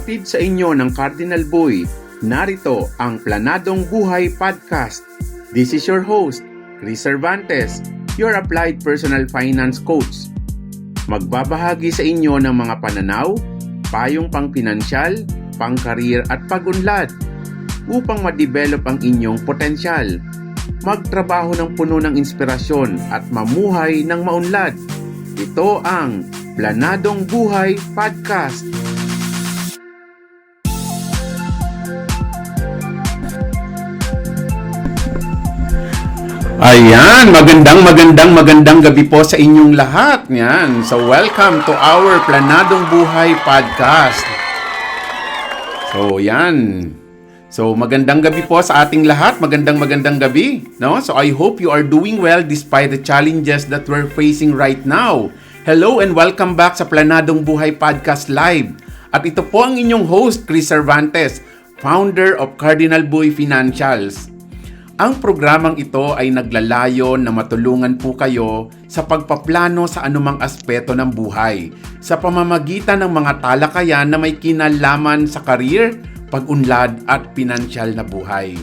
Hatid sa inyo ng Cardinal Boy, narito ang Planadong Buhay Podcast. This is your host, Chris Cervantes, your applied personal finance coach. Magbabahagi sa inyo ng mga pananaw, payong pang-pinansyal, pang-career at pag-unlad upang ma-develop ang inyong potensyal. Magtrabaho ng puno ng inspirasyon at mamuhay ng maunlad. Ito ang Planadong Buhay Podcast. Ayan, magandang gabi po sa inyong lahat. Yan. So welcome to our Planadong Buhay Podcast. So yan. So magandang gabi po sa ating lahat. Magandang gabi, no? So I hope you are doing well despite the challenges that we're facing right now. Hello and welcome back sa Planadong Buhay Podcast Live. At ito po ang inyong host, Chris Cervantes, founder of Cardinal Boy Financials. Ang programang ito ay naglalayon na matulungan po kayo sa pagpaplano sa anumang aspeto ng buhay sa pamamagitan ng mga talakayan na may kinalaman sa career, pag-unlad at pinansyal na buhay.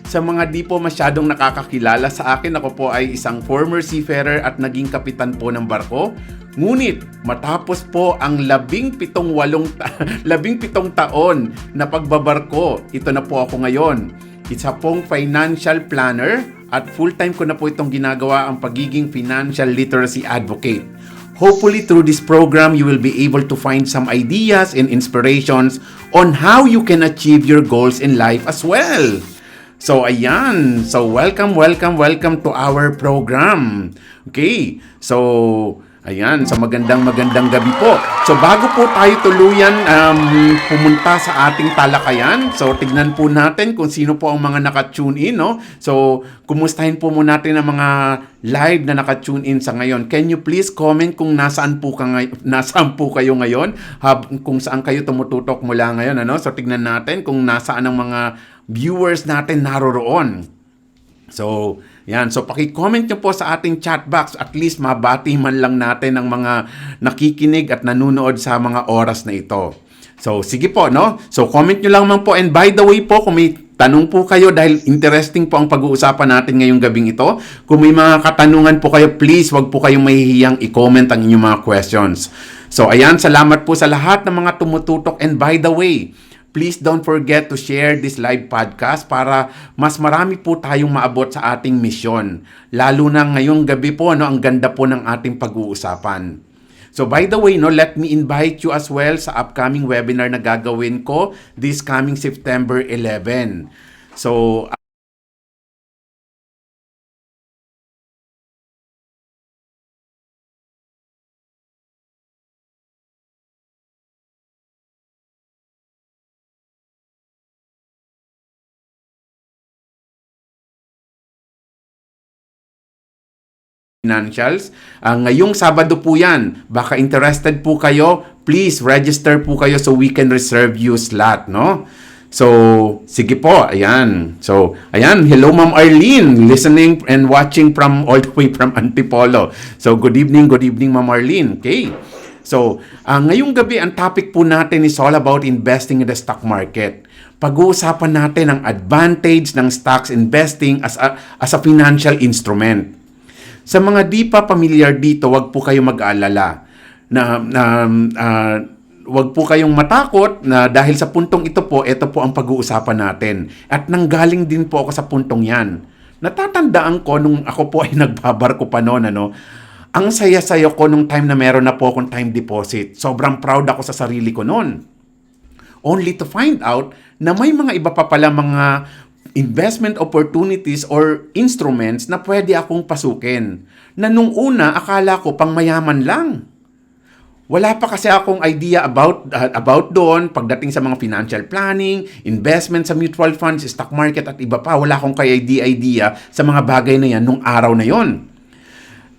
Sa mga di po masyadong nakakakilala sa akin, ako po ay isang former seafarer at naging kapitan po ng barko. Ngunit matapos po ang 17 taon na pagbabarko, ito na po ako ngayon. Isa pong financial planner at full-time ko na po itong ginagawa ang pagiging financial literacy advocate. Hopefully through this program, you will be able to find some ideas and inspirations on how you can achieve your goals in life as well. So ayan, so welcome to our program. Okay, so ayan, so magandang gabi po. So bago po tayo tuluyan pumunta sa ating talakayan, so tignan po natin kung sino po ang mga naka-tune in, no? So kumustahin po muna natin ang mga live na naka-tune in sa ngayon. Can you please comment kung nasaan po kayo ngayon? Kung saan kayo tumututok mula ngayon, ano? So tignan natin kung nasaan ang mga viewers natin naroroon. So, yan. So, paki-comment nyo po sa ating chat box. At least mabati man lang natin ang mga nakikinig at nanunood sa mga oras na ito. So, sige po, no? So, comment nyo lang man po. And by the way po, kung may tanong po kayo dahil interesting po ang pag-uusapan natin ngayong gabing ito. Kung may mga katanungan po kayo, please, wag po kayong mahihiyang i-comment ang inyong mga questions. So, ayan. Salamat po sa lahat ng mga tumututok. And by the way, please don't forget to share this live podcast para mas marami po tayong maabot sa ating misyon. Lalo na ngayong gabi po, no, ang ganda po ng ating pag-uusapan. So by the way, no, let me invite you as well sa upcoming webinar na gagawin ko this coming September 11. So financials. Ngayong Sabado po yan. Baka interested po kayo, please register po kayo so we can reserve you slot, no? So, sige po, ayan. So, ayan, hello Ma'am Arlene, listening and watching from all the way from Antipolo. So, good evening Ma'am Arlene. Okay. So, ngayong gabi, ang topic po natin is all about investing in the stock market. Pag-uusapan natin ang advantage ng stocks investing as a financial instrument. Sa mga di pa pamilyar dito, wag po kayong mag-aalala wag po kayong matakot na dahil sa puntong ito po ang pag-uusapan natin. At nanggaling din po ako sa puntong yan. Natatandaan ko nung ako po ay nagbabarko pa noon, ano, ang saya-saya ko nung time na meron na po akong time deposit. Sobrang proud ako sa sarili ko noon. Only to find out na may mga iba pa pala mga investment opportunities or instruments na pwede akong pasukin. Na nung una, akala ko pang mayaman lang. Wala pa kasi akong idea about doon pagdating sa mga financial planning, investment sa mutual funds, stock market at iba pa. Wala akong idea sa mga bagay na yan nung araw na yon.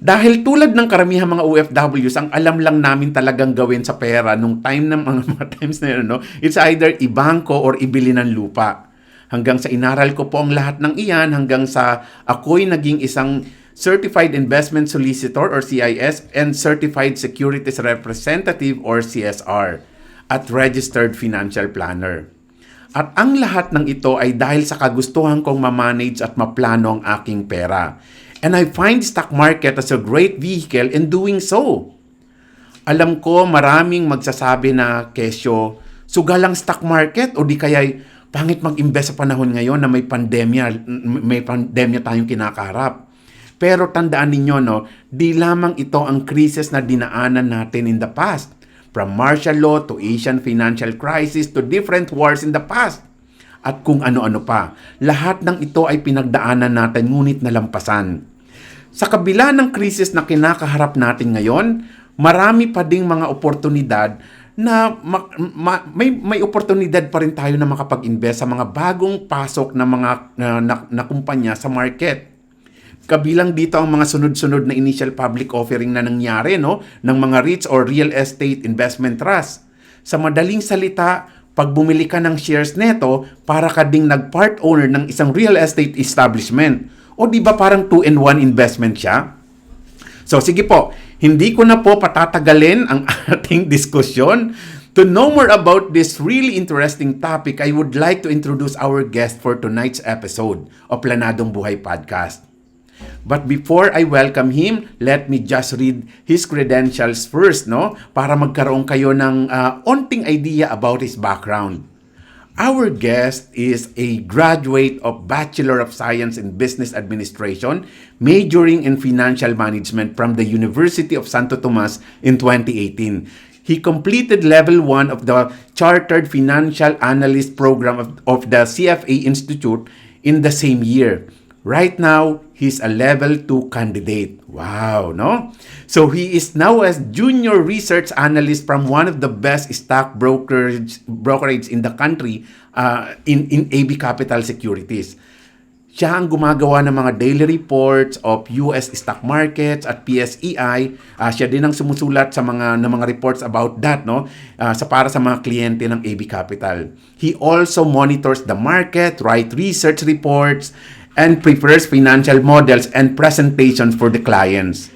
Dahil tulad ng karamihan mga OFWs, ang alam lang namin talagang gawin sa pera nung time ng mga times na yun, no? It's either ibangko or ibili ng lupa. Hanggang sa inaral ko po ang lahat ng iyan, hanggang sa ako'y naging isang Certified Investment Solicitor or CIS and Certified Securities Representative or CSR. at registered financial planner. At ang lahat ng ito ay dahil sa kagustuhan kong ma-manage at maplano ang aking pera. And I find stock market as a great vehicle in doing so. Alam ko maraming magsasabi na, Kesyo, sugalang stock market o di kaya'y pangit mag-invest sa panahon ngayon na may pandemya tayong kinakaharap. Pero tandaan ninyo, no, di lamang ito ang krisis na dinaanan natin in the past. From martial law to Asian financial crisis to different wars in the past. At kung ano-ano pa. Lahat ng ito ay pinagdaanan natin ngunit nalampasan. Sa kabila ng krisis na kinakaharap natin ngayon, marami pa ding mga oportunidad na may oportunidad pa rin tayo na makapag-invest sa mga bagong pasok na mga na kumpanya sa market. Kabilang dito ang mga sunod-sunod na initial public offering na nangyari, no, ng mga REITs or Real Estate Investment Trust. Sa madaling salita, pag bumili ka ng shares neto, para ka ding nag-part owner ng isang real estate establishment. O di ba parang 2-in-1 investment siya? So sige po, hindi ko na po patatagalin ang ating diskusyon. To know more about this really interesting topic, I would like to introduce our guest for tonight's episode of Planadong Buhay Podcast. But before I welcome him, let me just read his credentials first, no? Para magkaroon kayo ng onting idea about his background. Our guest is a graduate of Bachelor of Science in Business Administration, majoring in Financial Management from the University of Santo Tomas in 2018. He completed Level 1 of the Chartered Financial Analyst Program of the CFA Institute in the same year. Right now, he's a level 2 candidate. Wow, no? So he is now a junior research analyst from one of the best stock brokerage in the country, in AB Capital Securities. Siya ang gumagawa ng mga daily reports of US stock markets at PSEI. Siya din ang sumusulat sa mga reports about that, no? Para sa mga kliyente ng AB Capital. He also monitors the market, writes research reports, and prepares financial models and presentations for the clients.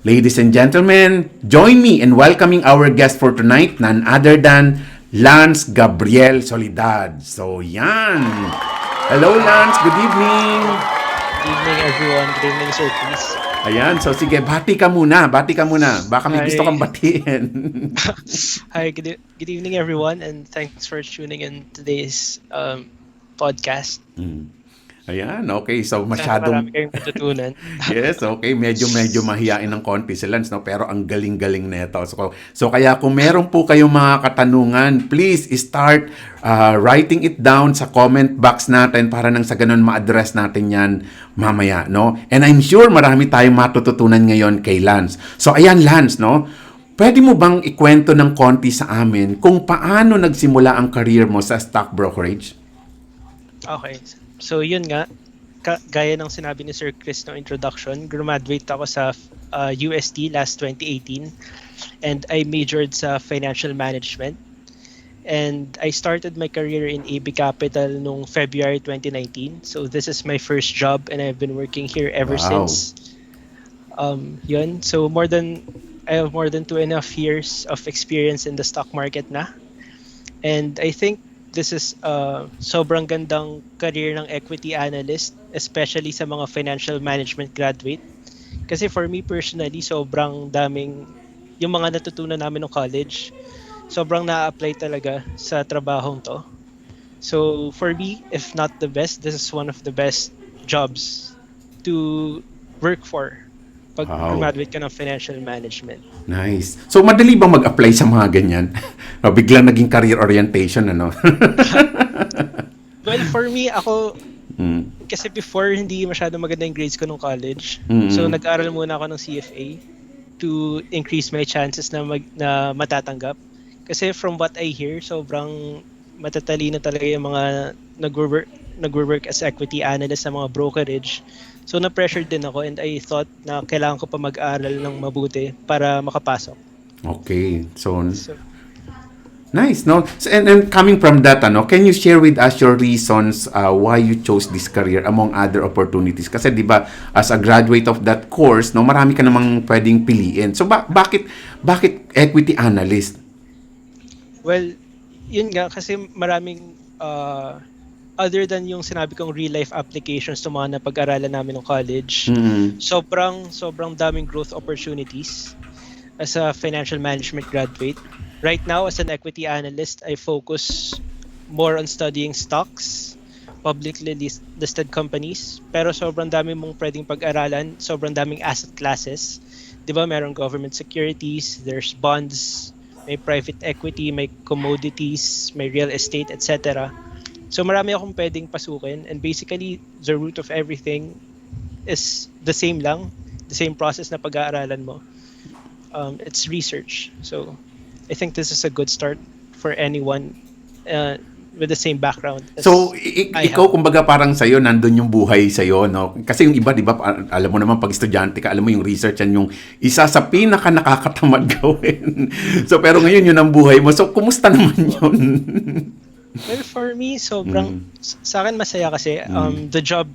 Ladies and gentlemen, join me in welcoming our guest for tonight, none other than Lance Gabriel Solidad. So, yan. Hello, Lance. Good evening. Good evening, everyone. Good evening, Sir Chris. Ayan. So, sige, bati ka muna. Baka may gusto kang batiin. Hi, good evening, everyone, and thanks for tuning in today's podcast. Ayan, okay. So, Marami kayong matutunan. Yes, okay. Medyo mahiyain ng konti si Lance, no? Pero ang galing-galing nito. So, kaya kung meron po kayong mga katanungan, please start writing it down sa comment box natin para nang sa ganun ma-address natin yan mamaya, no? And I'm sure marami tayong matututunan ngayon kay Lance. So, ayan, Lance, no? Pwede mo bang ikwento ng konti sa amin kung paano nagsimula ang career mo sa stock brokerage? Okay. So, yun nga. Gaya ng sinabi ni Sir Chris no introduction, graduate ako sa UST last 2018 and I majored sa financial management. And I started my career in AB Capital noong February 2019. So, this is my first job and I've been working here ever since. Yun. So, I have more than 2.5 years of experience in the stock market na. And I think this is sobrang gandang career ng equity analyst, especially sa mga financial management graduate. Kasi for me personally, sobrang daming yung mga natutunan namin ng college, sobrang na-apply talaga sa trabahong to. So for me, if not the best, this is one of the best jobs to work for pag graduate ka ng financial management. Nice. So, madali bang mag-apply sa mga ganyan? Biglang naging career orientation, ano? Well, for me, ako, kasi before, hindi masyado maganda yung grades ko nung college. So, nag-aral muna ako ng CFA to increase my chances na matatanggap. Kasi from what I hear, sobrang matatalino talaga yung mga nag-work as equity analyst sa mga brokerage. So, na-pressured din ako and I thought na kailangan ko pa mag-aral ng mabuti para makapasok. Okay. So nice, no? And coming from that, can you share with us your reasons why you chose this career among other opportunities? Kasi 'di ba, as a graduate of that course, no, marami ka namang pwedeng piliin. So bakit equity analyst? Well, yun nga kasi maraming other than yung sinabi kong real life applications to mga napag-aralan namin ng college, Mm. sobrang daming growth opportunities as a financial management graduate. Right now, as an equity analyst, I focus more on studying stocks, publicly listed companies, pero sobrang dami mong pwedeng pag-aralan, sobrang daming asset classes. 'Di ba? Merong government securities, there's bonds, may private equity, may commodities, may real estate, etc. So marami akong pwedeng pasukin, and basically the root of everything is the same lang, the same process na pag-aaralan mo. It's research. So I think this is a good start for anyone with the same background as So, I ikaw, have. kumbaga parang sa'yo, nandun yung buhay sa'yo, no? Kasi yung iba, di ba, alam mo naman, pag estudyante ka, alam mo yung research yan, yung isa sa pinaka nakakatamad gawin. So, pero ngayon, yun ang buhay mo. So, kumusta naman yun? Well, for me, Mm. sa akin masaya kasi Mm. the job,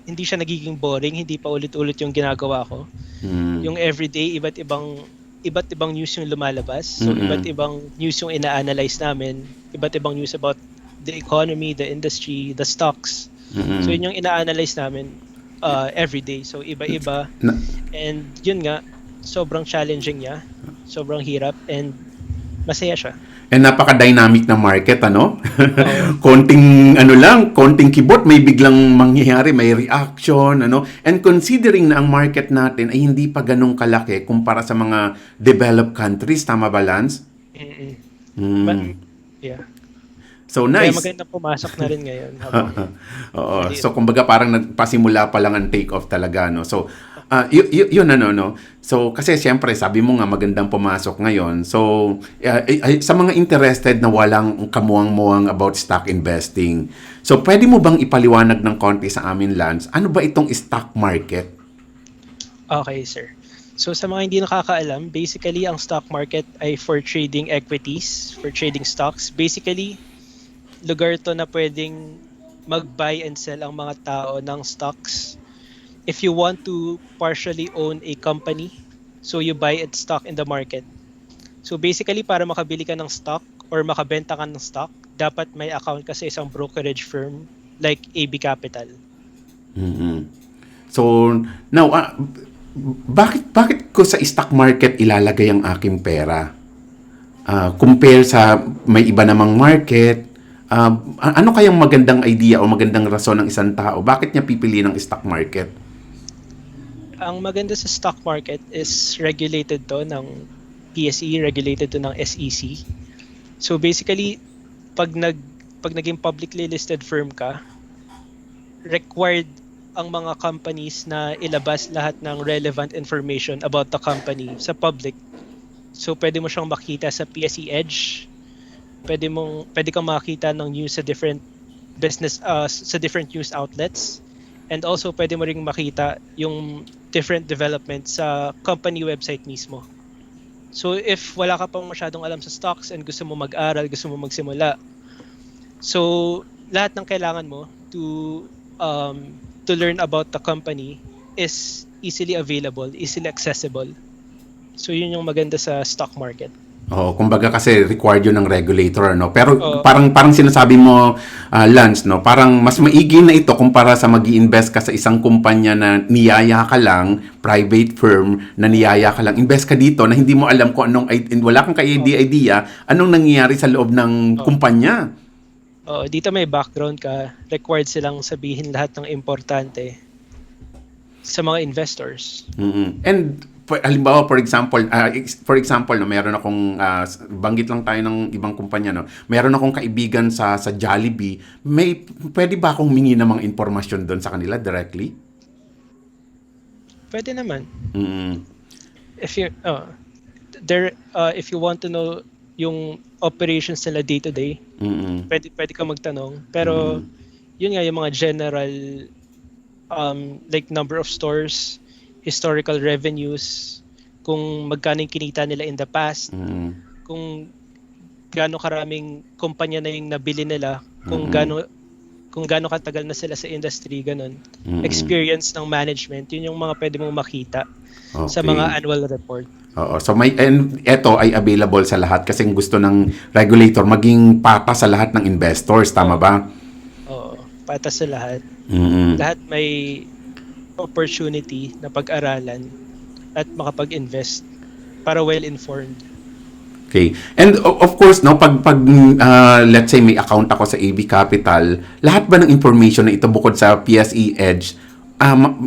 hindi siya nagiging boring, hindi pa ulit-ulit yung ginagawa ko. Mm. Yung everyday, iba't ibang news yung lumalabas. So, iba't Mm-mm. ibang news yung ina-analyze namin. Iba't ibang news about the economy, the industry, the stocks. Mm-mm. So, yun yung ina-analyze namin everyday. So, iba-iba. Na- And yun nga, sobrang challenging niya. Sobrang hirap. And masaya siya. And napaka-dynamic na market, ano? Oo. konting keyboard, may biglang mangyayari, may reaction, ano? And considering na ang market natin ay hindi pa ganun kalaki kumpara sa mga developed countries, tama ba, Lance? Mm-mm. Mm. Yeah. So, Kaya nice. maganda pumasok na rin ngayon. Habang, Oo. Maliit. So, kumbaga parang nagpasimula pa lang ang take-off talaga, no? So, yun ano, no? So, kasi siyempre, sabi mo nga magandang pumasok ngayon. So, sa mga interested na walang kamuang-muang about stock investing, so, pwede mo bang ipaliwanag ng konti sa amin, Lance? Ano ba itong stock market? Okay, sir. So sa mga hindi nakakaalam, basically ang stock market ay for trading equities, for trading stocks. Basically, lugar to na pwedeng mag-buy and sell ang mga tao ng stocks. If you want to partially own a company, so you buy its stock in the market. So basically, para makabili ka ng stock or makabenta ka ng stock, dapat may account ka sa isang brokerage firm like AB Capital. Mhm. So, now, bakit ko sa stock market ilalagay ang aking pera? Compare sa may iba namang market, ano kayang magandang idea o magandang rason ng isang tao? Bakit niya pipili ng stock market? Ang maganda sa stock market is regulated to ng PSE, regulated to ng SEC. So basically, pag naging publicly listed firm ka, required ang mga companies na ilabas lahat ng relevant information about the company sa public. So pwede mo siyang makita sa PSE Edge. Pwede kang makita ng news sa different sa different news outlets. And also pwede mo ring makita yung different developments sa company website mismo. So if wala ka pang masyadong alam sa stocks and gusto mo mag-aral, gusto mo magsimula, so lahat ng kailangan mo to learn about the company is easily available, easily accessible. So yun yung maganda sa stock market. Oh, kumbaga kasi required yun ng regulator, no? Pero Oo. parang sinasabi mo, Lance, no? Parang mas maigi na ito kumpara sa mag-i-invest ka sa isang kumpanya na niyaya ka lang, private firm na niyaya ka lang. Invest ka dito na hindi mo alam kung wala kang idea, anong nangyayari sa loob ng kumpanya. Dito may background ka, required silang sabihin lahat ng importante sa mga investors. Mm-mm. And halimbawa, for example, no, meron akong banggit lang tayo ng ibang kumpanya, no. Meron akong kaibigan sa Jollibee. Pwede ba akong humingi ng mga impormasyon doon sa kanila directly? Pwede naman. Mm. If you want to know yung operations nila day to day, Mm-mm. pwede ka magtanong. Pero yun nga yung mga general like number of stores, historical revenues, kung magkano yung kinita nila in the past, kung gaano karaming kumpanya na yung nabili nila, kung gaano kung gaano katagal na sila sa industry, ganun. Mm. Experience ng management, yun yung mga pwede mong makita sa Okay. mga annual report. Oo. So and ito ay available sa lahat kasi gusto ng regulator maging pata sa lahat ng investors, tama ba? Oo, patas sa lahat. Mm. Lahat may opportunity na pag-aralan at makapag-invest para well-informed. Okay. And of course, no, pag let's say may account ako sa AB Capital, lahat ba ng information na ito bukod sa PSE Edge,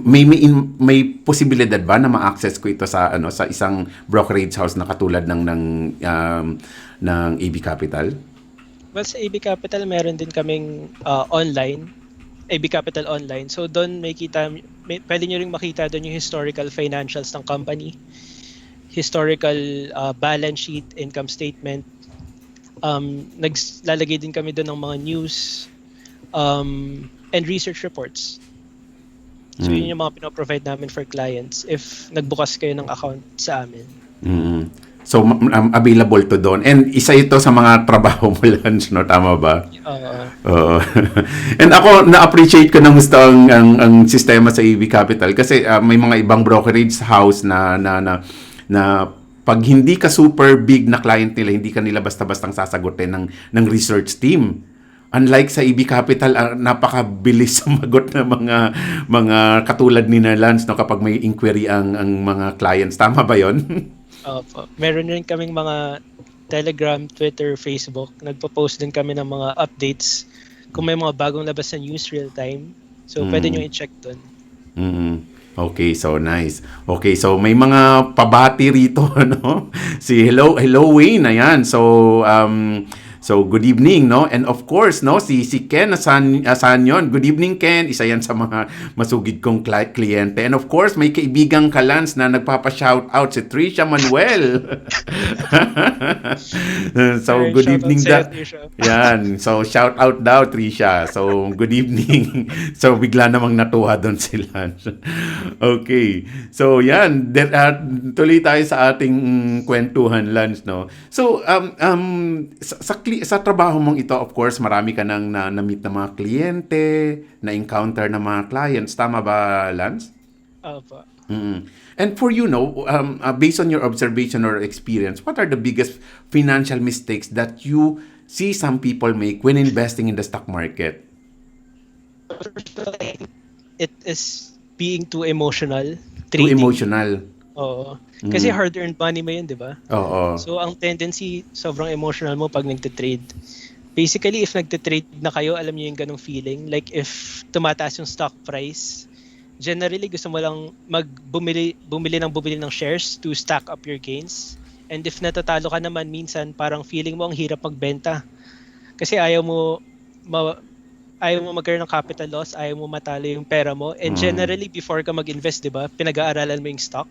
may posibilidad ba na ma-access ko ito sa sa isang brokerage house na katulad ng AB Capital? Well, sa AB Capital, meron din kaming online, AB Capital Online. So doon pwede nyo ring makita doon yung historical financials ng company, historical balance sheet, income statement. Naglalagay din kami doon ng mga news and research reports. So yun yung mga pinoprovide namin for clients if nagbukas kayo ng account sa amin. Mm. So available to doon. And isa ito sa mga trabaho mo, Lance, no? Tama ba? Oo. And ako, na-appreciate ko ng gusto ang sistema sa AB Capital kasi may mga ibang brokerage house na pag hindi ka super big na client nila, hindi ka nila basta-bastang sasagutin ng research team. Unlike sa AB Capital, napakabilis sumagot ng mga katulad ni Lance, no, kapag may inquiry ang mga clients. Tama ba 'yon? Meron rin kaming mga Telegram, Twitter, Facebook. Nagpo-post din kami ng mga updates kung may mga bagong labas na news real time. So pwede nyo i-check doon. Okay, so nice. Okay, so may mga pabati rito, no? Si Hello Wayne, ayan. So good evening, no? And of course, no, si Ken Asanyon. Good evening, Ken. Isa yan sa mga masugid kong kliyente. And of course, may kaibigang Kalans na nagpapa-shout out si Trisha Manuel. So good evening Yan. So shout out daw, Trisha. So good evening. So bigla namang natuwa doon si Lance. Okay. So yan, tuloy tayo sa ating kwentuhan, Lance, no. So sa trabaho mong ito, of course, marami ka nang na-meet na mga kliyente, na-encounter na mga clients. Tama ba, Lance? Opo. And for you, no, based on your observation or experience, what are the biggest financial mistakes that you see some people make when investing in the stock market? It is being too emotional. Too Trading. emotional. Oo. Kasi hard-earned money mo yun, di ba? Oo. So, ang tendency, sobrang emotional mo pag nagtitrade. Basically, if nagtitrade na kayo, alam niyo yung ganong feeling. Like, if tumataas yung stock price, generally, gusto mo lang bumili ng shares to stack up your gains. And if natatalo ka naman, minsan, parang feeling mo ang hirap magbenta. Kasi ayaw mo magkaroon ng capital loss, ayaw mo matalo yung pera mo. And generally, before ka mag-invest, di ba, pinag-aaralan mo yung stock.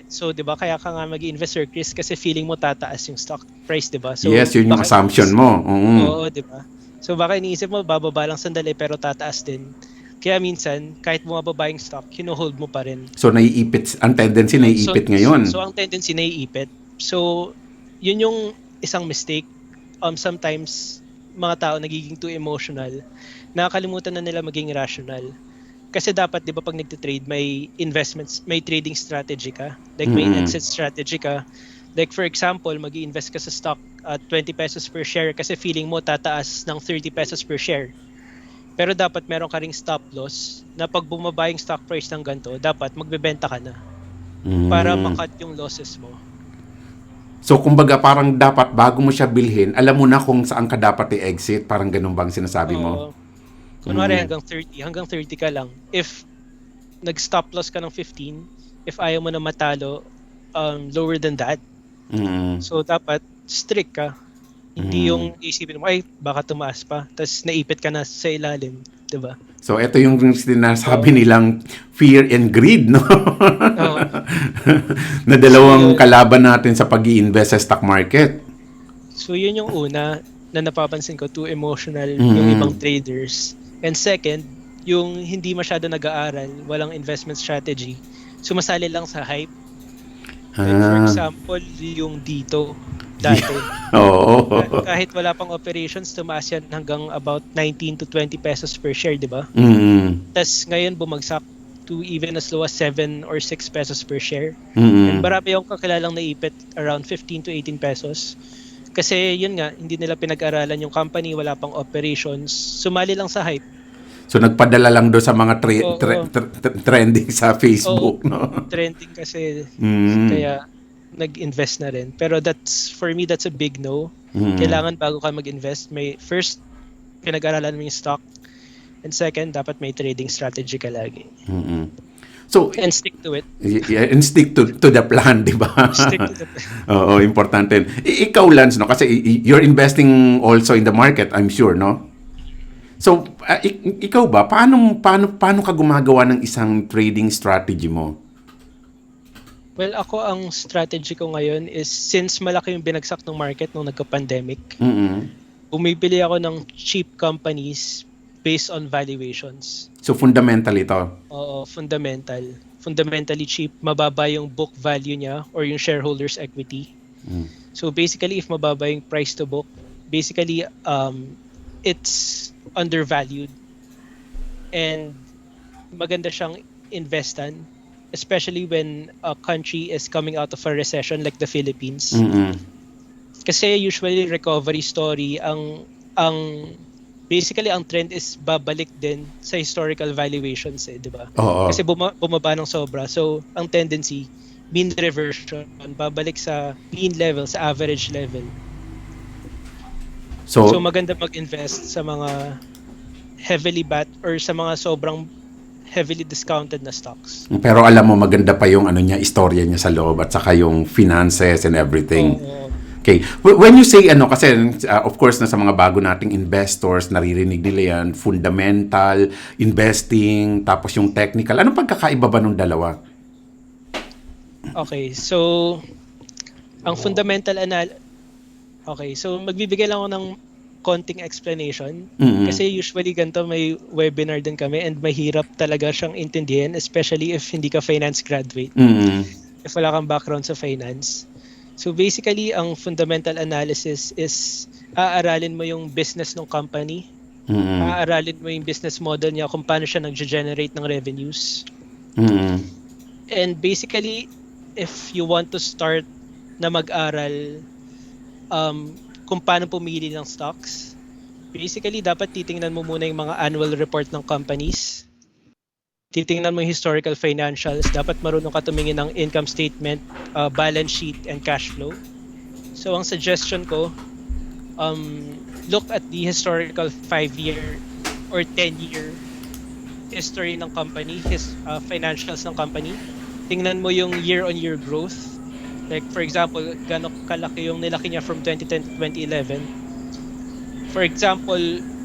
So 'di ba kaya ka nga mag-invest, Sir Chris, kasi feeling mo tataas yung stock price, 'di ba? So yes, yun yung assumption mo. Oo, 'di ba? So baka iniisip mo bababa lang sandali pero tataas din. Kaya minsan kahit bumababa yung stock, hino-hold mo pa rin. So naiipit, ang tendency naiipit ngayon. So ang tendency naiipit. So yun yung isang mistake. Sometimes mga tao nagiging too emotional. Nakakalimutan na nila maging rational. Kasi dapat, di ba, pag nagtitrade, may investments, may trading strategy ka. Like, may exit strategy ka. Like, for example, mag-i-invest ka sa stock at 20 pesos per share kasi feeling mo tataas ng 30 pesos per share. Pero dapat meron ka ring stop loss na pag bumaba yung stock price ng ganito, dapat magbebenta ka na para makat yung losses mo. So, kumbaga, parang dapat bago mo siya bilhin, alam mo na kung saan ka dapat i-exit. Parang ganun bang sinasabi mo? Kunwari hanggang 30 ka lang. If nag-stop loss ka ng 15, if ayaw mo na matalo, lower than that. So dapat strict ka. Hindi yung isipin mo, ay baka tumaas pa, tapos naipit ka na sa ilalim, 'di ba? So ito yung sinasabi nilang fear and greed, no? Na dalawang kalaban natin sa pag-i-invest sa stock market. So yun yung una na napapansin ko, too emotional yung ibang traders. And second, yung hindi masyado nag-aaral, walang investment strategy, sumasali lang sa hype. Like for example, yung dito, dati. Oo. Kahit wala pang operations, tumaas yan hanggang about 19 to 20 pesos per share, di ba? Mm. Tas ngayon bumagsak to even as low as 7 or 6 pesos per share. And Mm. marami akong kakilalang naipit around 15 to 18 pesos. Kasi yun nga, hindi nila pinag-aralan yung company, wala pang operations. Sumali lang sa hype. So nagpadala lang do sa mga Oo, trending sa oo, Facebook, no? trending kasi Mm. kaya nag-invest na rin. Pero for me, that's a big no. Mm. Kailangan bago ka mag-invest, may first, pinag-aralan mo yung stock. And second, dapat may trading strategy ka lagi. Mm. So, And stick to it. and stick to the plan, di ba? Stick to the Oo, importante. Ikaw, Lance, no? Kasi you're investing also in the market, I'm sure, no? So, ikaw ba, paano ka gumagawa ng isang trading strategy mo? Well, ako ang strategy ko ngayon is since malaki yung binagsak ng market nung nagka-pandemic, Mm. bumibili ako ng cheap companies based on valuations. So, fundamental ito. Oo, fundamentally cheap, mababa yung book value niya or yung shareholders equity. Mm. So basically, if mababa yung price to book, basically it's undervalued and maganda siyang investan, especially when a country is coming out of a recession like the Philippines. Mm. Kasi usually recovery story ang basically ang trend is babalik din sa historical valuations, di ba? Oo. Kasi bumaba ng sobra. So ang tendency, mean reversion, babalik sa mean level, sa average level. So maganda mag-invest sa mga heavily or sa mga sobrang heavily discounted na stocks. Pero alam mo, maganda pa yung istorya niya sa loob at saka yung finances and everything. Oo. Okay. When you say kasi of course na sa mga bago nating investors, naririnig nila yan, fundamental, investing, tapos yung technical. Anong pagkakaiba ba ng dalawa? Okay, so ang fundamental Okay, so magbibigay lang ako ng konting explanation. Mm-mm. Kasi usually ganito may webinar din kami and mahirap talaga siyang intindihin, especially if hindi ka finance graduate. Mm-mm. If wala kang background sa finance. So basically, ang fundamental analysis is aaralin mo yung business ng company. Mm-mm. Aaralin mo yung business model niya, kung paano siya nag-generate ng revenues. Mm-mm. And basically, if you want to start na mag-aral kung paano pumili ng stocks, basically dapat titingnan mo muna yung mga annual report ng companies. Titingnan mo yung historical financials. Dapat marunong ka tumingin ng income statement, balance sheet, and cash flow. So ang suggestion ko, look at the historical 5-year or 10-year history ng company, financials ng company. Tingnan mo yung year-on-year growth. Like for example, gaano kalaki yung nilaki niya from 2010 to 2011. For example,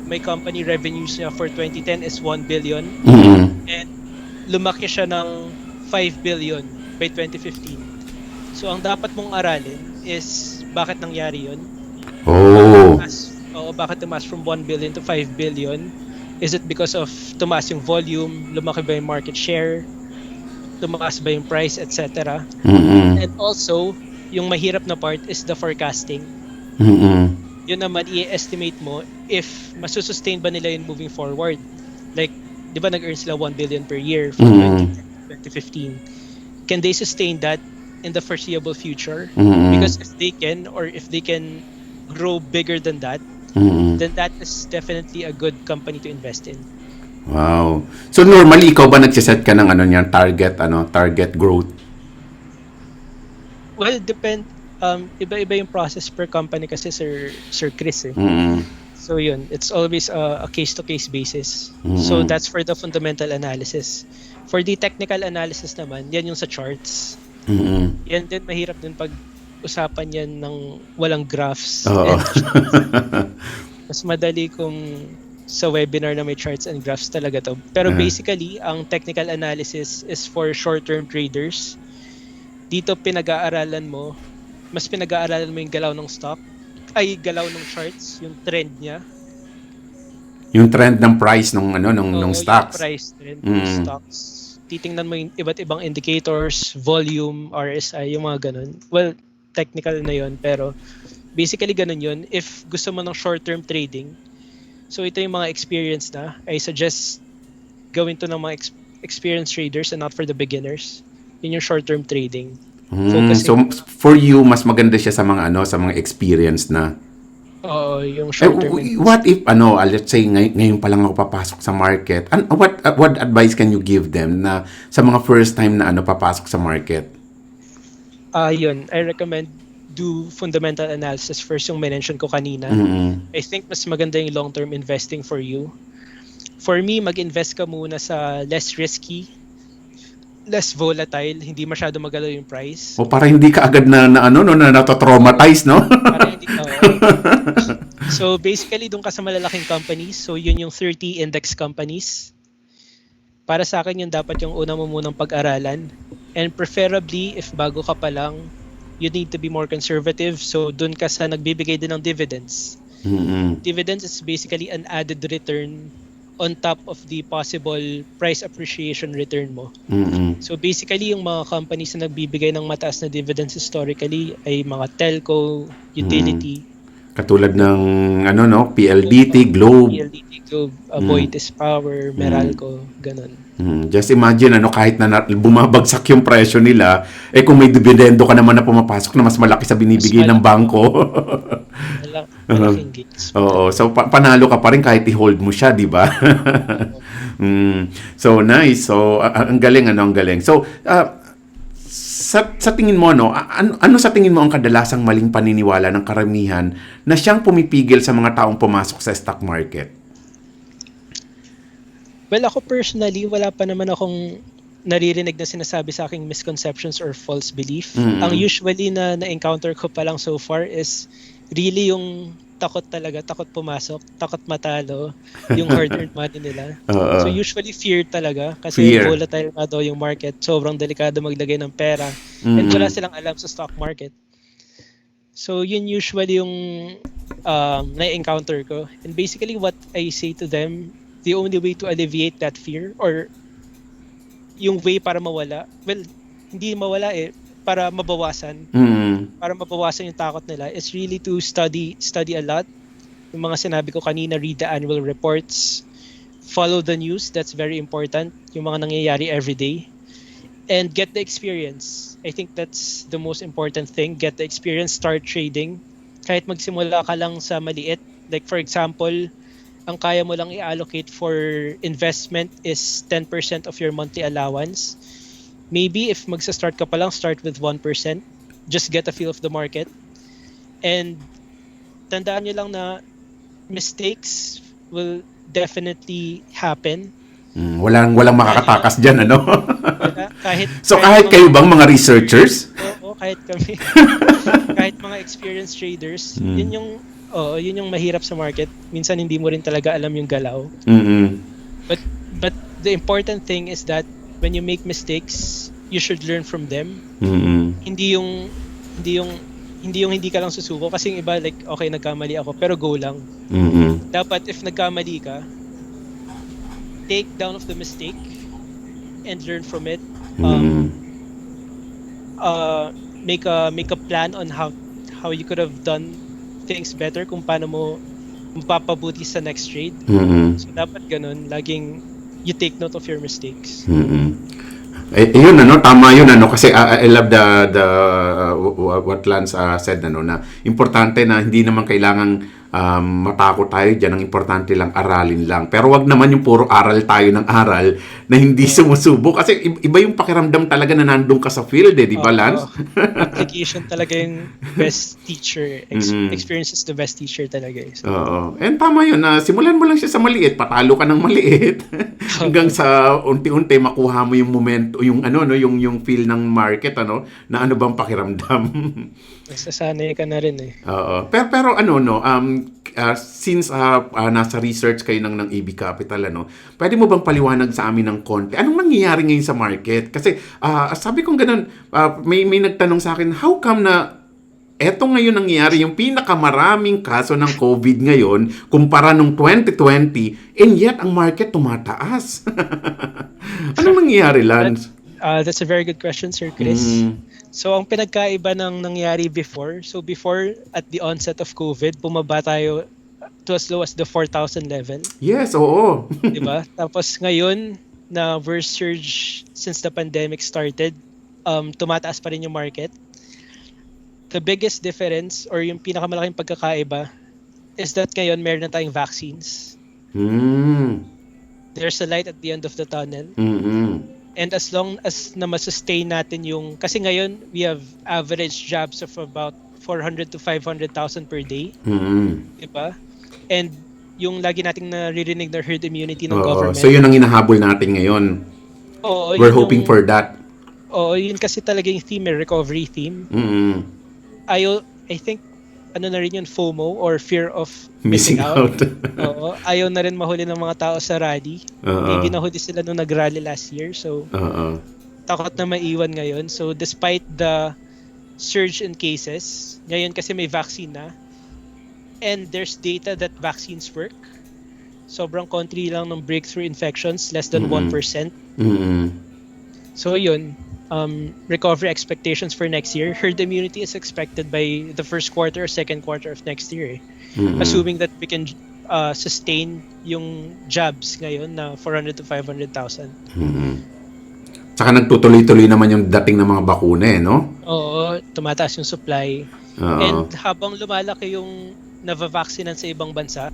may company revenues niya for 2010 is 1 billion. Mm-mm. And lumaki siya ng 5 billion by 2015. So ang dapat mong aralin is bakit nangyari yun? Oh. Bakit tumaas from 1 billion to 5 billion? Is it because of tumaas yung volume, lumaki ba yung market share, tumaas ba yung price, etc. Mm-mm. And also, yung mahirap na part is the forecasting. Mm-mm. Yun naman, i-estimate mo if masusustain ba nila yun moving forward. Like, di ba nag-earn sila 1 billion per year from 2015? Can they sustain that in the foreseeable future? Mm-mm. Because if they can, or if they can grow bigger than that, Mm-mm. then that is definitely a good company to invest in. Wow. So normally ikaw ba nagsiset ka ng target growth? Well, iba-iba yung process per company kasi Sir Chris. Mm. So yun, it's always a case-to-case basis. Mm. So that's for the fundamental analysis. For the technical analysis naman, yan yung sa charts. Mm. Yan din, mahirap din pag-usapan yan ng walang graphs. Oo. And mas madali kung sa webinar na may charts and graphs talaga to. Pero basically, ang technical analysis is for short-term traders. Dito mas pinag-aaralan mo yung galaw ng stock, galaw ng charts, yung trend niya. Yung trend ng price ng stocks. Yung price trend ng stocks. Titingnan mo yung iba't ibang indicators, volume, RSI, yung mga ganun. Well, technical na yun, pero basically ganun yun. If gusto mo ng short-term trading, so ito yung mga experience na, I suggest gawin to ng mga experienced traders and not for the beginners. Yun yung short-term trading. So for you, mas maganda siya sa mga sa mga experience na. Oo, yung short-term. What if let's say ngayon pa lang ako papasok sa market. What advice can you give them na sa mga first time na papasok sa market? Yun, I recommend do fundamental analysis first, yung mention ko kanina. I think mas maganda yung long-term investing for you. For me, mag-invest ka muna sa less risky, less volatile, hindi masyado magalaw yung price. O para hindi ka agad na natatraumatize, no? Para hindi ka, So basically, doon ka sa malalaking companies. So yun yung 30 index companies. Para sa akin, yun dapat yung una mo munang pag-aralan. And preferably, if bago ka pa lang, you need to be more conservative. So doon ka sa nagbibigay din ng dividends. Dividends is basically an added return on top of the possible price appreciation return mo. So basically, yung mga companies na nagbibigay ng mataas na dividends historically ay mga telco, utility. Katulad ng PLDT, Globe. Aboitiz Power, Meralco, ganun. Just imagine kahit na bumabagsak yung presyo nila, kung may dividendo ka naman na pumapasok na mas malaki sa binibigay ng bangko. Malaking gains. Oo, so panalo ka pa rin kahit i-hold mo siya, di ba? So nice. So ang galing ang galing. So sa tingin mo ano sa tingin mo ang kadalasang maling paniniwala ng karamihan na siyang pumipigil sa mga taong pumasok sa stock market? Well, ako personally, wala pa naman akong naririnig na sinasabi sa aking misconceptions or false belief. Ang usually na-encounter ko pa lang so far is really yung takot talaga, takot pumasok, takot matalo, yung hard-earned money nila. So usually fear talaga kasi volatile nga daw yung market. Sobrang delikado maglagay ng pera and wala silang alam sa stock market. So yun usually yung na-encounter ko. And basically what I say to them, the only way to alleviate that fear or yung way para mawala, well, hindi mawala para mabawasan. Para mabawasan yung takot nila is really to study a lot. Yung mga sinabi ko kanina, read the annual reports, follow the news, that's very important. Yung mga nangyayari every day. And get the experience. I think that's the most important thing. Get the experience, start trading. Kahit magsimula ka lang sa maliit. Like for example, ang kaya mo lang i-allocate for investment is 10% of your monthly allowance. Maybe if magsa-start ka pa lang, start with 1%. Just get a feel of the market. And tandaan nyo lang na mistakes will definitely happen. Walang makakatakas dyan, kahit kayo bang mga researchers? Oo, kahit kami. Kahit mga experienced traders, yun yung mahirap sa market. Minsan hindi mo rin talaga alam yung galaw. But the important thing is that when you make mistakes, you should learn from them. Hindi yung hindi ka lang susuko kasi yung iba like okay nagkamali ako pero go lang. Dapat if nagkamali ka, take down of the mistake and learn from it. Make a plan on how you could have done things better, kung paano mo mapapabuti sa next trade. So dapat ganun, laging you take note of your mistakes. Yun tama yun kasi I love the what Lance said na importante na hindi naman kailangang matakot tayo diyan, ang importante lang aralin lang. Pero wag naman yung puro aral tayo ng aral na hindi sumusubok kasi iba yung pakiramdam talaga na nandun ka sa field di ba Lance? Application talaga yung best teacher. Experience is the best teacher talaga. So. And tama yun na simulan mo lang siya sa maliit, patalo ka ng maliit hanggang sa unti-unti makuha mo yung momento, yung yung feel ng market na ano bang pakiramdam. Nasasanay ka na rin Pero since nasa research kayo ng AB Capital pwede mo bang paliwanag sa amin ng konti anong nangyayari ngayon sa market? Kasi sabi kong ganun, may nagtanong sa akin, how come na eto ngayon nangyayari yung pinakamaraming kaso ng COVID ngayon kumpara nung 2020 and yet ang market tumataas? Anong nangyayari, Lance? That's a very good question, Sir Chris. So ang pinagkaiba ng nangyari before, so before at the onset of COVID, bumaba tayo to as low as the 4,000 level, Yes, oo. 'di ba? Tapos ngayon na worst surge since the pandemic started, tumataas pa rin yung market. The biggest difference or yung pinakamalaking pagkakaiba is that ngayon meron na tayong vaccines. Hmm. There's a light at the end of the tunnel. Mm-mm. And as long as na masustain natin yung, kasi ngayon we have average jobs of about 400 to 500,000 per day, Mm-mm. diba? And yung lagi nating naririnig na herd immunity ng Oo. government. So, yun ang hinahabol natin ngayon. Oo, We're yun hoping yung- for that. Oo, yun kasi talaga yung theme, recovery theme. Mm-mm. I think, ano na rin yun, FOMO or fear of Missing out. Oo, ayaw na rin mahuli ng mga tao sa rally. Oo. Maybe nahuli sila nung nag-rally last year, so Oo. takot na maiwan ngayon. So despite the surge in cases, ngayon kasi may vaccine na, and there's data that vaccines work. Sobrang konti lang ng breakthrough infections, less than Mhm. 1%. Mm-mm. So yun, recovery expectations for next year. Herd immunity is expected by the first quarter or second quarter of next year. Mm-mm. Assuming that we can sustain yung jobs ngayon na 400 to 500,000. Mm-mm. Tsaka nagtutuloy-tuloy naman yung dating ng mga bakuna no? Oo, tumataas yung supply. Oo. And habang lumalaki yung navavaksinan sa ibang bansa,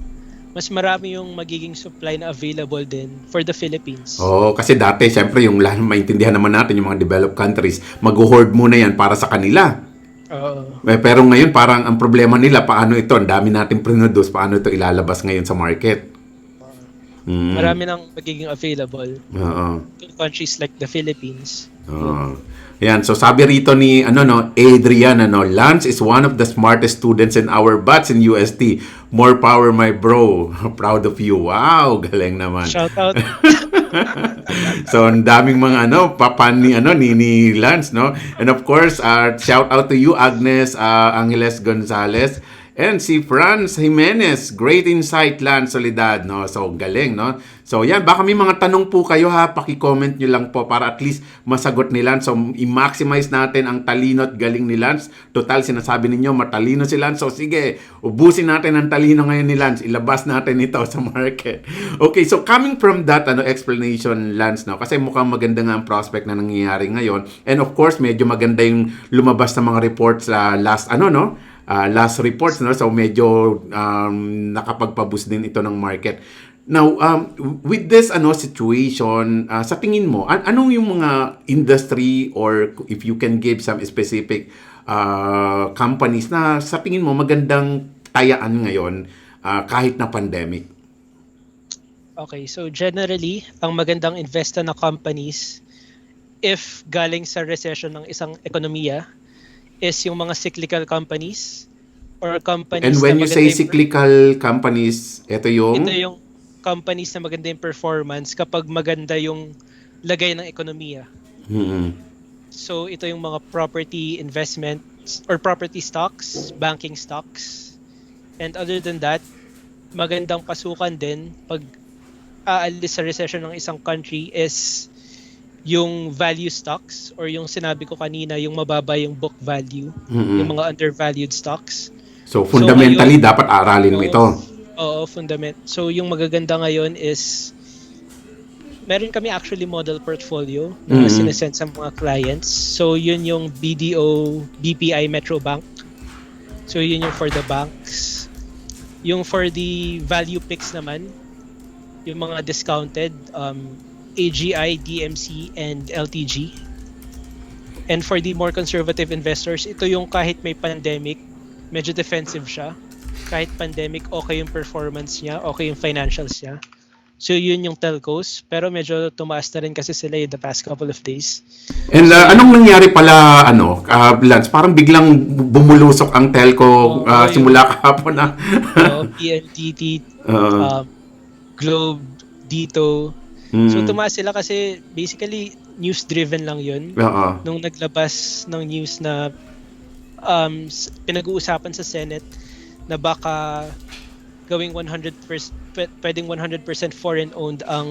mas marami yung magiging supply na available din for the Philippines. Oo, kasi dati, syempre, yung maintindihan naman natin, yung mga developed countries, mag-hoard muna yan para sa kanila. Oo. Pero ngayon, parang ang problema nila, paano ito, ang dami natin produce, paano ito ilalabas ngayon sa market? Mm. Marami nang magiging available Oo. to countries like the Philippines. Oo. Yan, so sabi rito ni Adrian, Lance is one of the smartest students in our batch in UST. More power, my bro. Proud of you. Wow, galing naman. Shout out. So, ang daming mga papan ni Lance, no? And of course, shout out to you, Agnes Angeles Gonzalez. And si Franz Jimenez, great insight, Lance Soledad, no? So, galing, no? So, yan, baka may mga tanong po kayo, ha? Paki-comment nyo lang po para at least masagot ni Lance. So, i-maximize natin ang talino at galing ni Lance. Total, sinasabi ninyo, matalino si Lance. So, sige, ubusin natin ang talino ngayon ni Lance. Ilabas natin ito sa market. Okay, so coming from that explanation, Lance, no? Kasi mukhang maganda nga ang prospect na nangyayari ngayon. And of course, medyo maganda yung lumabas na mga reports last reports, no? So medyo nakapagpa-boost din ito ng market. Now, with this situation, sa tingin mo, anong yung mga industry or if you can give some specific companies na sa tingin mo magandang tayaan ngayon kahit na pandemic? Okay, so generally, ang magandang investa na companies if galing sa recession ng isang ekonomiya is yung mga cyclical companies or companies And when na you say maganda yung- cyclical companies, ito yung companies na maganda yung performance kapag maganda yung lagay ng ekonomiya. Mm-mm. So ito yung mga property investments or property stocks, banking stocks. And other than that, magandang pasukan din pag aalis sa recession ng isang country is yung value stocks or yung sinabi ko kanina, yung mababa yung book value, Mm-mm. yung mga undervalued stocks. So fundamentally dapat aralin mo ito. Oo, fundament. So yung magaganda ngayon is meron kami actually model portfolio na Mhm. sinesend sa mga clients. So yun yung BDO, BPI Metro Bank. So yun yung for the banks. Yung for the value picks naman, yung mga discounted, AGI, DMC, and LTG. And for the more conservative investors, ito yung kahit may pandemic, medyo defensive siya. Kahit pandemic, okay yung performance niya, okay yung financials niya. So yun yung telcos, pero medyo tumaas na rin kasi sila in the past couple of days. And anong nangyari pala, Lance? Parang biglang bumulusok ang telco simula kahapon na. PLDT, Uh, Globe, Dito. mm, So tumaas sila kasi basically news-driven lang yun. oo. Nung naglabas ng news na pinag-uusapan sa Senate na baka gawing 100%, pwedeng 100% foreign-owned ang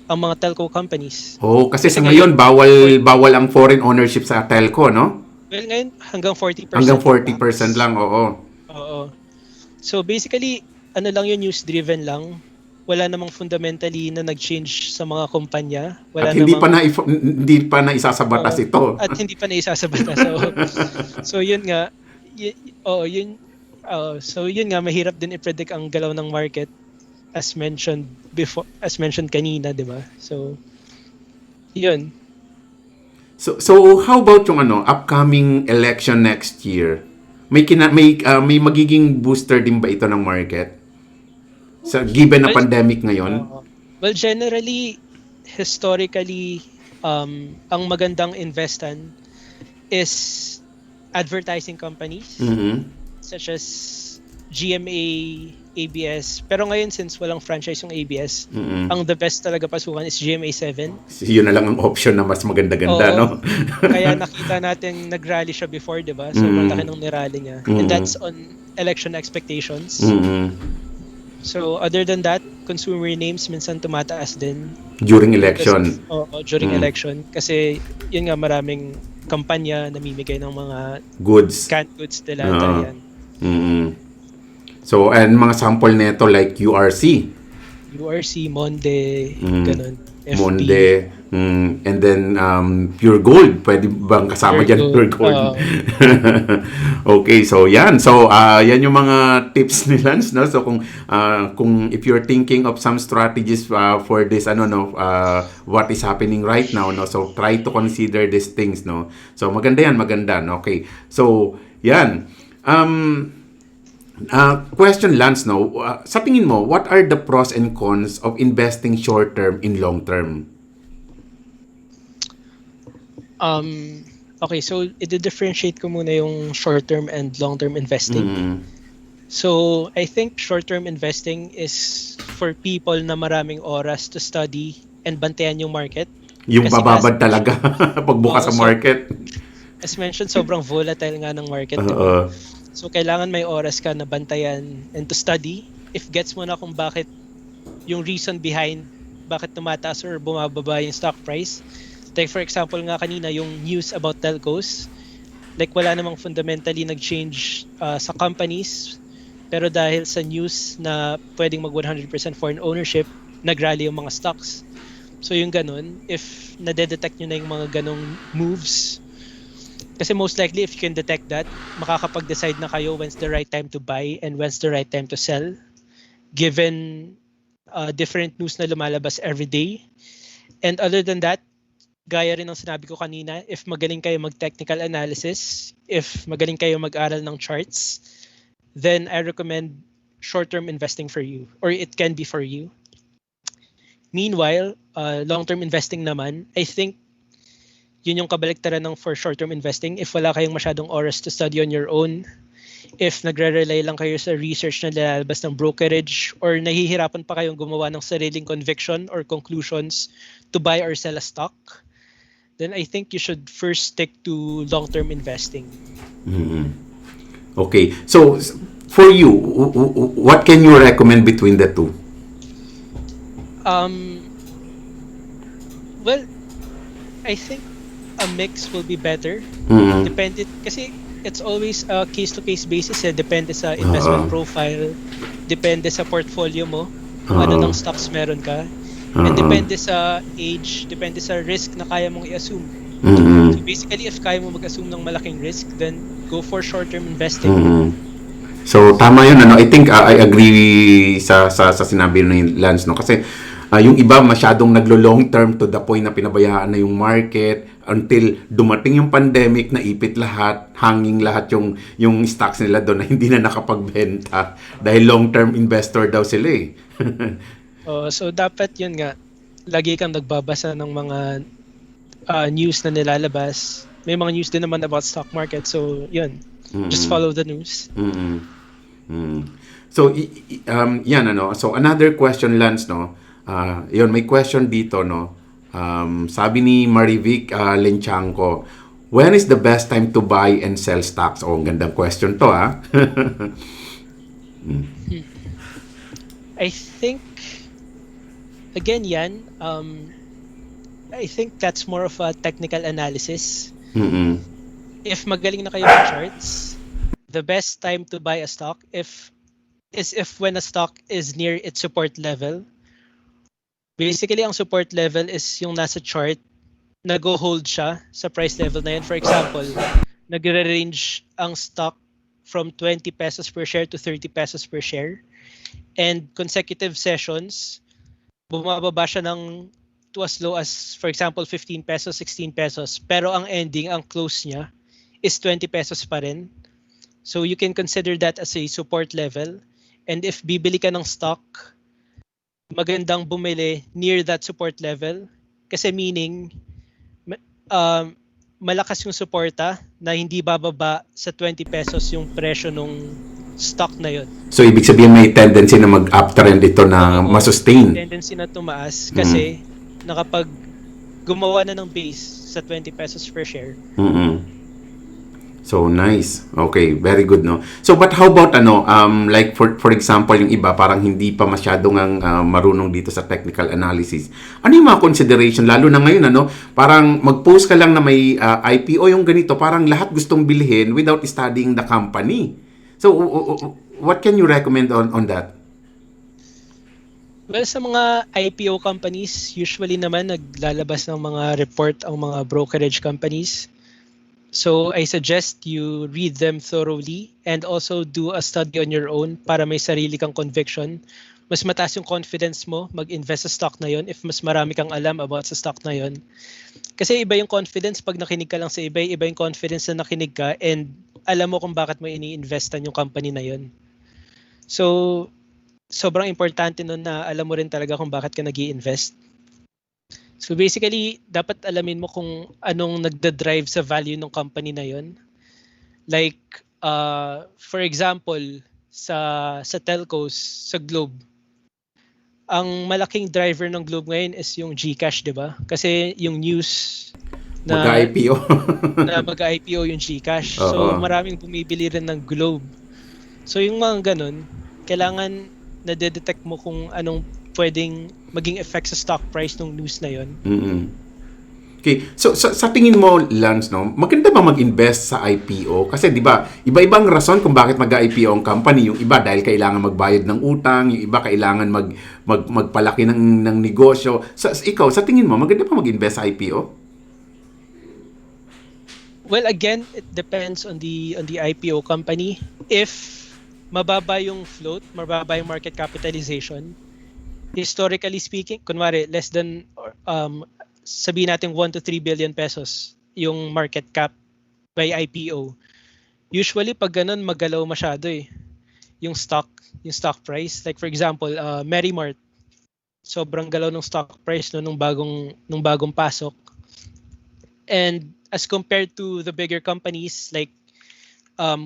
mga telco companies. Oh, kasi sa Kasi ngayon bawal ang foreign ownership sa telco, no? Well, ngayon hanggang 40% Hanggang lang 40% max. lang, oo. Oo. So basically, ano lang yun, news driven lang. Wala namang fundamentally na nag-change sa mga kumpanya. At Wala namang hindi pa na isasabatas oo, ito. at hindi pa naisasabata. So yun nga, oo, so yun nga mahirap din i-predict ang galaw ng market as mentioned kanina, 'di ba? So yun. So how about yung upcoming election next year? May magiging booster din ba ito ng market? Sa given na Well, pandemic ngayon? well, generally, historically, ang magandang investan is advertising companies Mhm. such as GMA, ABS. Pero ngayon, since walang franchise yung ABS, Mhm. ang the best talaga pasukan is GMA7. Yun na lang ang option na mas maganda-ganda, Oo, no? kaya nakita natin nag-rally siya before, di ba? Sobrang laki Mhm. ng nirally niya. And Mhm. that's on election expectations. Mhm. So other than that, consumer names minsan tumataas din During because of election. during Mm. election kasi yun nga maraming kampanya namimigay ng mga Goods. canned goods nila Oo. yan. Mhm. So, and mga sample neto like URC. URC, Monde, Mm. ganun, FB, Monde, and then Pure Gold. Pwede bang kasama Pure dyan Gold. Pure Gold? Okay, so yan. So, yan yung mga tips ni Lance, no? So, kung if you're thinking of some strategies for this, what is happening right now, no? So, try to consider these things, no? So, maganda yan, maganda, no? Okay. So, yan. Question, Lance, no? Sa tingin mo, what are the pros and cons of investing short-term in long-term? Okay, so i-differentiate ko muna yung short-term and long-term investing. Mm. So, I think short-term investing is for people na maraming oras to study and bantayan yung market. Yung Kasi nga, bababad talaga pagbukas sa so, market. as mentioned, sobrang volatile nga ng market, di Oo. ba? So, kailangan may oras ka na bantayan and to study. If gets mo na kung bakit yung reason behind bakit tumataas or bumababa yung stock price. Like for example nga kanina, yung news about telcos. Like wala namang fundamentally nag-change sa companies. Pero dahil sa news na pwedeng mag 100% foreign ownership, nag-rally yung mga stocks. So yung ganun, if nade-detect nyo na yung mga ganong moves, kasi most likely if you can detect that, makakapag-decide na kayo when's the right time to buy and when's the right time to sell. Given different news na lumalabas every day. And other than that, gaya rin ng sinabi ko kanina, if magaling kayo mag-technical analysis, if magaling kayo mag-aral ng charts, then I recommend short-term investing for you, or it can be for you. Meanwhile, long-term investing naman, I think yun yung kabaliktaran ng for short-term investing. If wala kayong masyadong oras to study on your own, if nagre-rely lang kayo sa research na lalabas ng brokerage, or nahihirapan pa kayong gumawa ng sariling conviction or conclusions to buy or sell a stock, then I think you should first stick to long-term investing. Mm. Okay. So, for you, what can you recommend between the two? Well, I think a mix will be better. Mm. Depende, kasi it's always a case-to-case basis. Depende sa investment profile, depende sa portfolio mo, kung ano ng stocks meron ka, and depende sa age, depende sa risk na kaya mong i-assume. Mm. So basically, if kaya mo mag-assume ng malaking risk, then go for short-term investing. Mm. So, tama yun. I think I agree sa sinabi ni Lance, no? Kasi yung iba masyadong naglo-long term to the point na pinabayaan na yung market until dumating yung pandemic, naipit lahat, hanging lahat yung stocks nila doon na hindi na nakapagbenta dahil long-term investor daw sila eh. So dapat yun nga, lagi kang nagbabasa ng mga news na nilalabas. May mga news din naman about stock market, so yun, just follow the news. Mm-mm. So, yan So, another question, Lance, no? Yun, may question dito, no? Sabi ni Marivic Lenchanco, when is the best time to buy and sell stocks? Oh, ang gandang question to, ha? I think, again yan, I think that's more of a technical analysis. Mm-mm. if magaling na kayo ng charts, the best time to buy a stock is if when a stock is near its support level. Basically, ang support level is yung nasa chart, nag-hold siya sa price level na yun. For example, nagre-range ang stock from 20 pesos per share to 30 pesos per share. And consecutive sessions, bumababa siya ng to as low as, for example, 15 pesos, 16 pesos. Pero ang ending, ang close niya, is 20 pesos pa rin. So you can consider that as a support level. And if bibili ka ng stock, magandang bumili near that support level. Kasi meaning, malakas yung suporta na hindi bababa sa 20 pesos yung presyo nung stock na yun. So, ibig sabihin may tendency na mag-uptrend ito na masustain. Tendency na tumaas kasi nakapag gumawa na ng base sa 20 pesos per share. So, nice. Okay, very good, no? So, but how about, like, for example, yung iba, parang hindi pa masyadong marunong dito sa technical analysis. Ano yung mga consideration, lalo na ngayon, parang mag-post ka lang na may IPO yung ganito, parang lahat gustong bilhin without studying the company. So, what can you recommend on that? Well, sa mga IPO companies, usually naman naglalabas ng mga report ang mga brokerage companies. So I suggest you read them thoroughly and also do a study on your own para may sarili kang conviction. Mas mataas yung confidence mo mag-invest sa stock na yon if mas marami kang alam about sa stock na yon. Kasi iba yung confidence pag nakinig ka lang sa iba yung confidence na nakinig ka and alam mo kung bakit mo ini-investan yung company na yon. So sobrang importante nun na alam mo rin talaga kung bakit ka nag-i-invest. So basically, dapat alamin mo kung anong nagda-drive sa value ng company na yon. Like, for example, sa telcos, sa Globe, ang malaking driver ng Globe ngayon is yung GCash, di ba? Kasi yung news na mag-IPO. na mag-IPO yung GCash. So maraming bumibili rin ng Globe. So yung mga ganun, kailangan na-detect mo kung anong pwedeng maging effect sa stock price ng news na yon. Okay. So sa tingin mo, Lance, maganda ba mag-invest sa IPO? Kasi 'di ba, iba-ibang rason kung bakit mag-IPO ang company. Yung iba dahil kailangan magbayad ng utang, yung iba kailangan magpalaki ng negosyo. Ikaw, sa tingin mo, maganda ba mag-invest sa IPO? Well, again, it depends on the IPO company. If mababa yung float, mababa yung market capitalization, historically speaking, kunwari less than sabihin natin 1 to 3 billion pesos yung market cap by IPO. Usually pag ganun magalaw masyado yung stock price. Like for example, Merrimart, sobrang galaw ng stock price nung bagong pasok. And as compared to the bigger companies like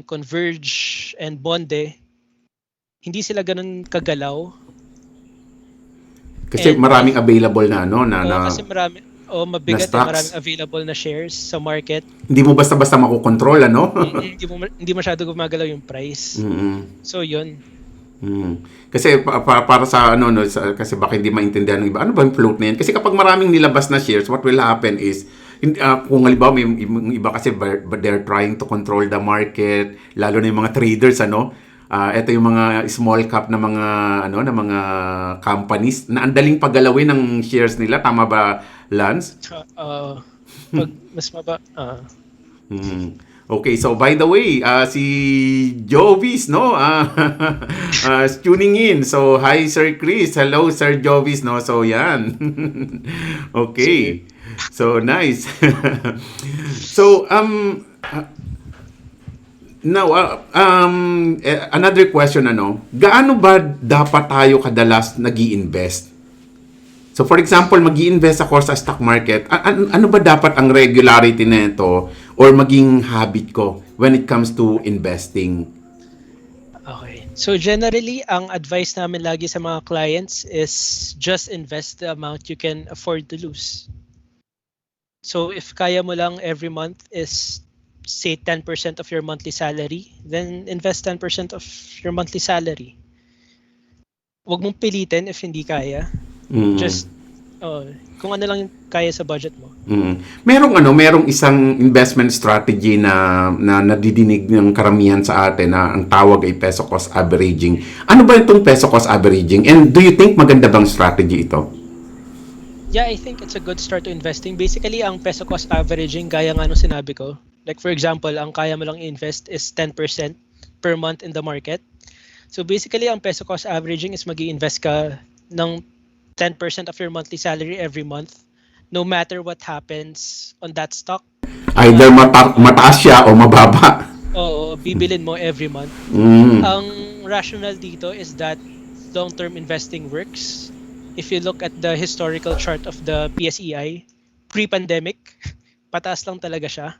Converge and Bonde, hindi sila ganun kagalaw. Kasi maraming available na kasi mabigat maraming available na shares sa market. Hindi mo basta-basta makokontrol, hindi masyado gumagalaw yung price. So yun. Kasi para sa kasi baka hindi maintindihan ng iba, ano ba yung float na yan? Kasi kapag maraming nilabas na shares, what will happen is kung halimbawa may iba kasi they're trying to control the market, lalo na yung mga traders, ito yung mga small cap na mga companies na andaling paggalawin ng shares nila, tama ba, Lance? Pag mas Okay, so by the way, si Jovis, tuning in. So hi Sir Chris, hello Sir Jovis, So yan. Okay. So nice. So now, another question, gaano ba dapat tayo kadalas nag-i-invest? So, for example, mag-i-invest ako sa stock market, ano ba dapat ang regularity nito or maging habit ko when it comes to investing? Okay. So, generally, ang advice namin lagi sa mga clients is just invest the amount you can afford to lose. So, if kaya mo lang every month is say 10% of your monthly salary, then invest 10% of your monthly salary. Huwag mong pilitin if hindi kaya. Just Oh, kung ano lang yung kaya sa budget mo. Merong isang investment strategy na nadidinig ng karamihan sa atin na ang tawag ay peso cost averaging. Ano ba itong peso cost averaging? And do you think maganda bang strategy ito? Yeah, I think it's a good start to investing. Basically, ang peso cost averaging, gaya nga nung sinabi ko. Like for example, ang kaya mo lang invest is 10% per month in the market. So basically, ang peso cost averaging is mag-i-invest ka ng 10% of your monthly salary every month, no matter what happens on that stock. Either mataas siya o mababa. Oo, bibilin mo every month. Mm. Ang rationale dito is that long-term investing works. If you look at the historical chart of the PSEI, pre-pandemic, pataas lang talaga siya.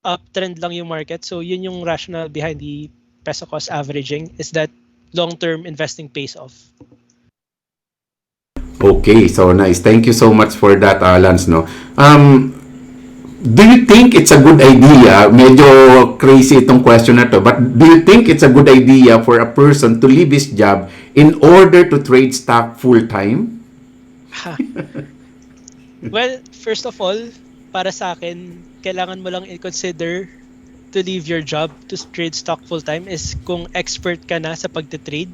Uptrend lang yung market. So yun yung rationale behind the peso cost averaging, is that long-term investing pays off. Okay, so nice. Thank you so much for that, Lance, no? Do you think it's a good idea, medyo crazy itong question na to, but do you think it's a good idea for a person to leave his job in order to trade stock full-time? Well, first of all, para sa akin, kailangan mo lang i-consider to leave your job to trade stock full-time is kung expert ka na sa pagte-trade.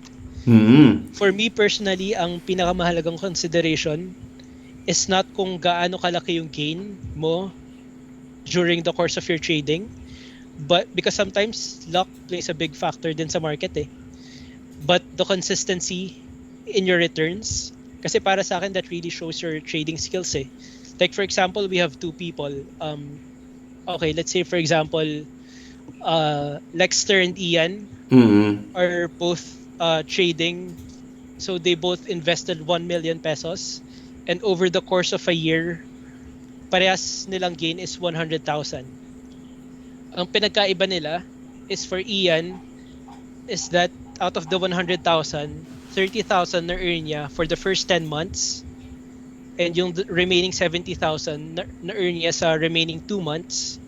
For me personally, ang pinakamahalagang consideration is not kung gaano kalaki yung gain mo during the course of your trading, but because sometimes luck plays a big factor din sa market but the consistency in your returns, kasi para sa akin that really shows your trading skills like for example, we have two people, okay, let's say for example, Lexter and Ian are both trading, so they both invested 1 million pesos, and over the course of a year parehas nilang gain is 100,000. Ang pinagkaiba nila is for Ian is that out of the 100,000, 30,000 na earn niya for the first 10 months, and yung remaining 70,000 na earn niya sa remaining 2 months.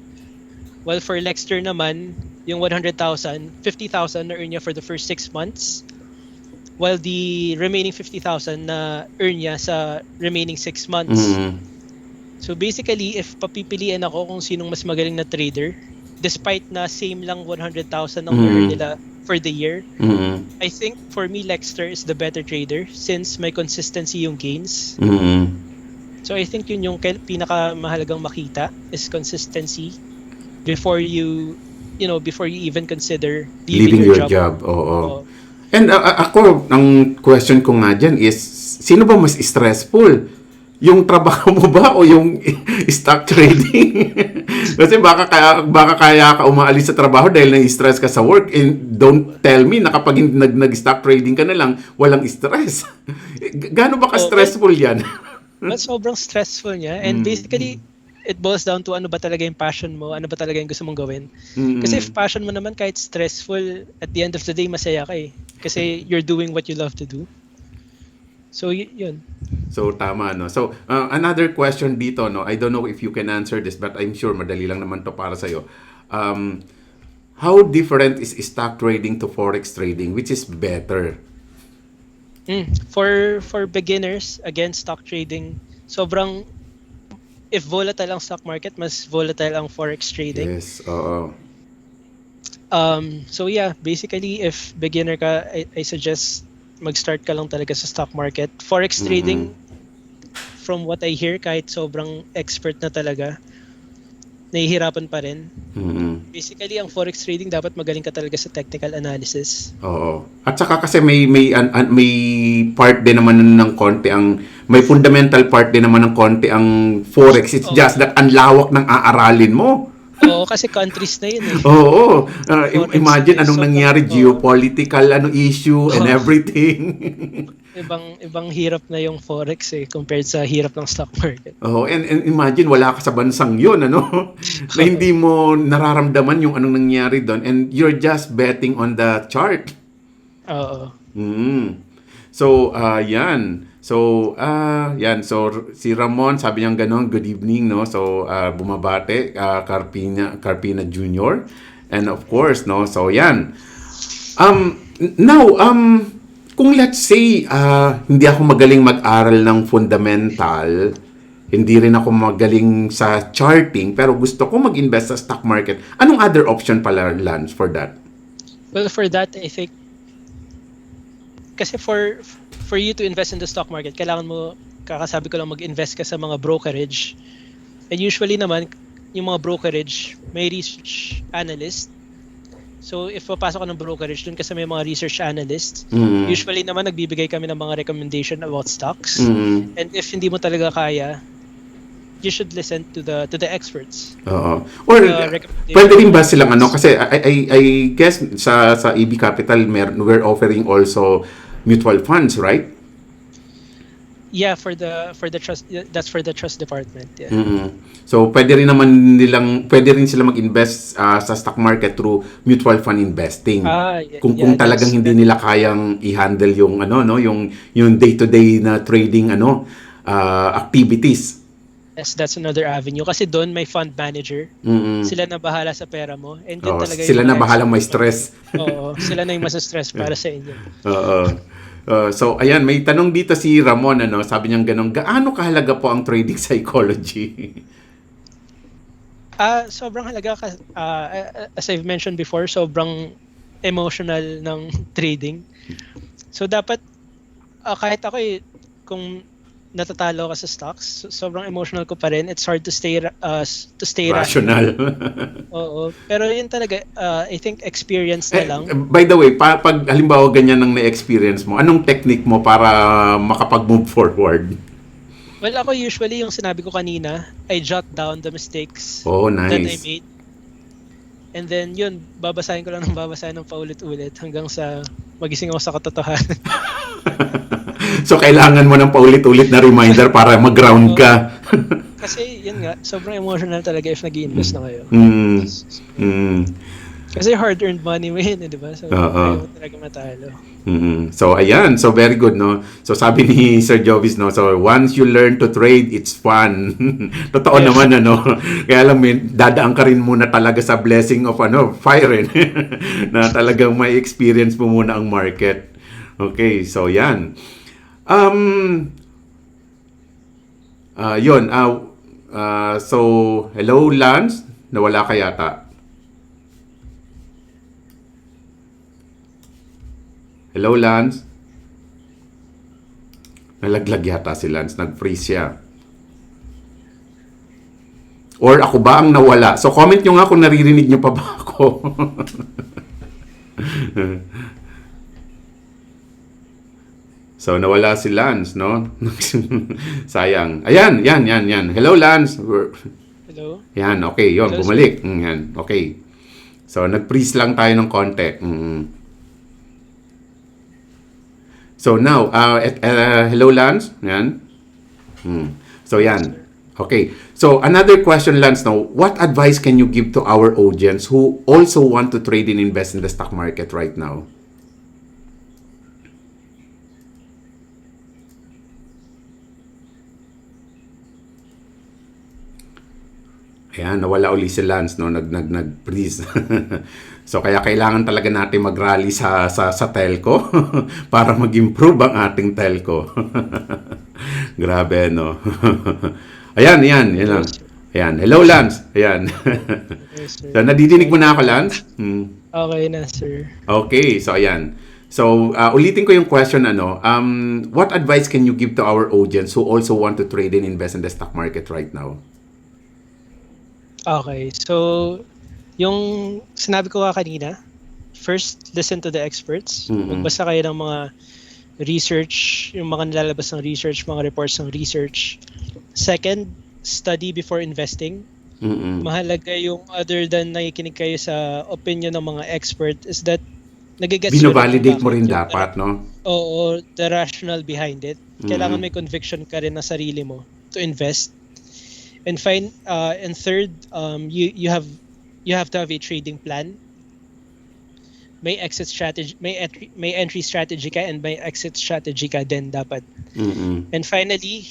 While for Lexter naman, yung 100,000, 50,000 na earn niya for the first 6 months, while the remaining 50,000 na earn niya sa remaining 6 months. So basically, if papipiliin ako kung sinong mas magaling na trader, despite na same lang 100,000 ang earn nila for the year, I think for me, Lexter is the better trader since may consistency yung gains. So I think yun yung pinakamahalagang makita is consistency before you even consider leaving your job. Oo. And ako, ang question ko nga dyan is, sino ba mas stressful? Yung trabaho mo ba o yung stock trading? Kasi baka kaya ka umaalis sa trabaho dahil na-stress ka sa work, and don't tell me na kapag nag-stock trading ka na lang, walang stress. Gaano ba ka-stressful yan? Well, sobrang stressful niya, and basically it boils down to ano ba talaga yung passion mo, ano ba talaga yung gusto mong gawin. Kasi if passion mo naman, kahit stressful, at the end of the day masaya ka kasi you're doing what you love to do. So yun. So tama, no. So another question dito, no. I don't know if you can answer this, but I'm sure madali lang naman to para sa iyo. How different is stock trading to forex trading? Which is better? For beginners, again, stock trading, sobrang, if volatile ang stock market, mas volatile ang forex trading. Yes, oo. So yeah, basically if beginner ka, I suggest mag-start ka lang talaga sa stock market. Forex trading, from what I hear, kahit sobrang expert na talaga, nahihirapan pa rin. Basically, ang forex trading, dapat magaling ka talaga sa technical analysis. Oo. At saka kasi may part din naman ng konti may fundamental part din naman ng konti ang forex. It's just that ang lawak ng aaralin mo. Oo, kasi countries na yun Oo. Imagine anong nangyari, geopolitical issue and everything. Ibang hirap na yung forex compared sa hirap ng stock market. And imagine wala ka sa bansang yun, na hindi mo nararamdaman yung anong nangyari doon, and you're just betting on the chart. Oo. So, yan. So, yan. So, si Ramon, sabi niya gano'n, good evening, no? So, bumabate, Carpina Jr. And of course, no? So, yan. Now, Kung let's say, hindi ako magaling mag-aral ng fundamental, hindi rin ako magaling sa charting, pero gusto ko mag-invest sa stock market, anong other option pala, Lance, for that? Well, for that, I think, kasi for you to invest in the stock market, kailangan mo, kakasabi ko lang, mag-invest ka sa mga brokerage. And usually naman, yung mga brokerage, may research analyst. So, if papasok ka ng brokerage, dun kasi may mga research analysts. Usually naman, nagbibigay kami ng mga recommendation about stocks. And if hindi mo talaga kaya, you should listen to the experts. Oo. Or, recommendation. pwede rin ba silang kasi I guess sa EB Capital, we're offering also mutual funds, right? Yeah, for the trust, that's for the trust department. Yeah. So pwede rin sila mag-invest sa stock market through mutual fund investing. Kung talagang hindi nila kayang i-handle yung yung day-to-day na trading activities. Yes, that's another avenue. Kasi doon may fund manager. Sila na bahala sa pera mo. And yun talaga sila na bahala may stress. Oo, sila na yung mas-stress para sa inyo. Oo. So, ayan, may tanong dito si Ramon, sabi niya ganun, gaano kahalaga po ang trading psychology? Sobrang halaga. As I've mentioned before, sobrang emotional ng trading. So, dapat, kahit ako kung natatalo ka sa stocks, sobrang emotional ko pa rin. It's hard to stay rational. Oo. Pero yun talaga, I think experience na lang. By the way, pag halimbawa ganyan ang na-experience mo, anong technique mo para makapag-move forward? Well, ako usually, yung sinabi ko kanina, I jot down the mistakes nice. that I made. And then yun, babasahin ko lang ng paulit-ulit hanggang sa magising ako sa katotohanan. So, kailangan mo ng paulit-ulit na reminder para mag-ground ka. Kasi, yun nga, sobrang emotional talaga if nag-i-invest na kayo. Kasi hard-earned money mo yun, di ba? So, ayaw mo talaga matalo. So, ayan. So, very good, no? So, sabi ni Sir Jovis, no? So, once you learn to trade, it's fun. Totoo naman, Kaya lang, dadaan ka rin muna talaga sa blessing of, fire, na talagang may experience mo muna ang market. Okay, so, yan. So, hello, Lance. Nawala ka yata. Hello, Lance. Nalaglag yata si Lance. Nag-freeze siya. Or ako ba ang nawala? So, comment nyo nga kung naririnig nyo pa ba ako. So, nawala si Lance, no? Sayang. Ayan, yan. Hello, Lance. Hello? Yan, okay. Yun, Hello, bumalik. Yan, okay. So, nag-freeze lang tayo ng konti. So, now, hello, Lance. Yan. So, yan. Okay. So, another question, Lance, now, what advice can you give to our audience who also want to trade and invest in the stock market right now? Ayan, nawala uli si Lance, no? Nag-freeze. So, kaya kailangan talaga natin mag-rally sa telco para mag-improve ang ating telco. Grabe, no? Ayan lang. Ayan, hello, Lance. Ayan. Yes, sir. So, nadidinig mo na ako, Lance? Okay na, sir. Okay, so ayan. So, ulitin ko yung question, what advice can you give to our audience who also want to trade and invest in the stock market right now? Okay, so yung sinabi ko kanina, first, listen to the experts. Magbasa kayo ng mga research, yung mga nilalabas ng research, mga reports ng research. Second, study before investing. Mahalaga yung other than nakikinig kayo sa opinion ng mga expert is that nagigets bino-validate mo rin dapat, no? Oo, the rationale behind it. Kailangan may conviction ka rin na sarili mo to invest. And third, you have to have a trading plan. May exit strategy, may entry strategy ka and may exit strategy ka din dapat. And finally,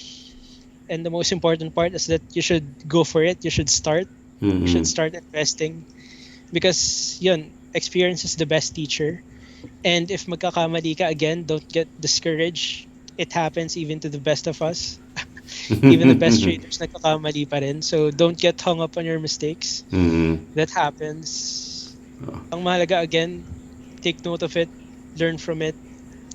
and the most important part is that you should go for it. You should start. You should start investing because experience is the best teacher. And if magkakamali ka again, don't get discouraged. It happens even to the best of us. Even the best traders nagkakamali pa rin. So don't get hung up on your mistakes. That happens. Ang mahalaga again, take note of it, learn from it,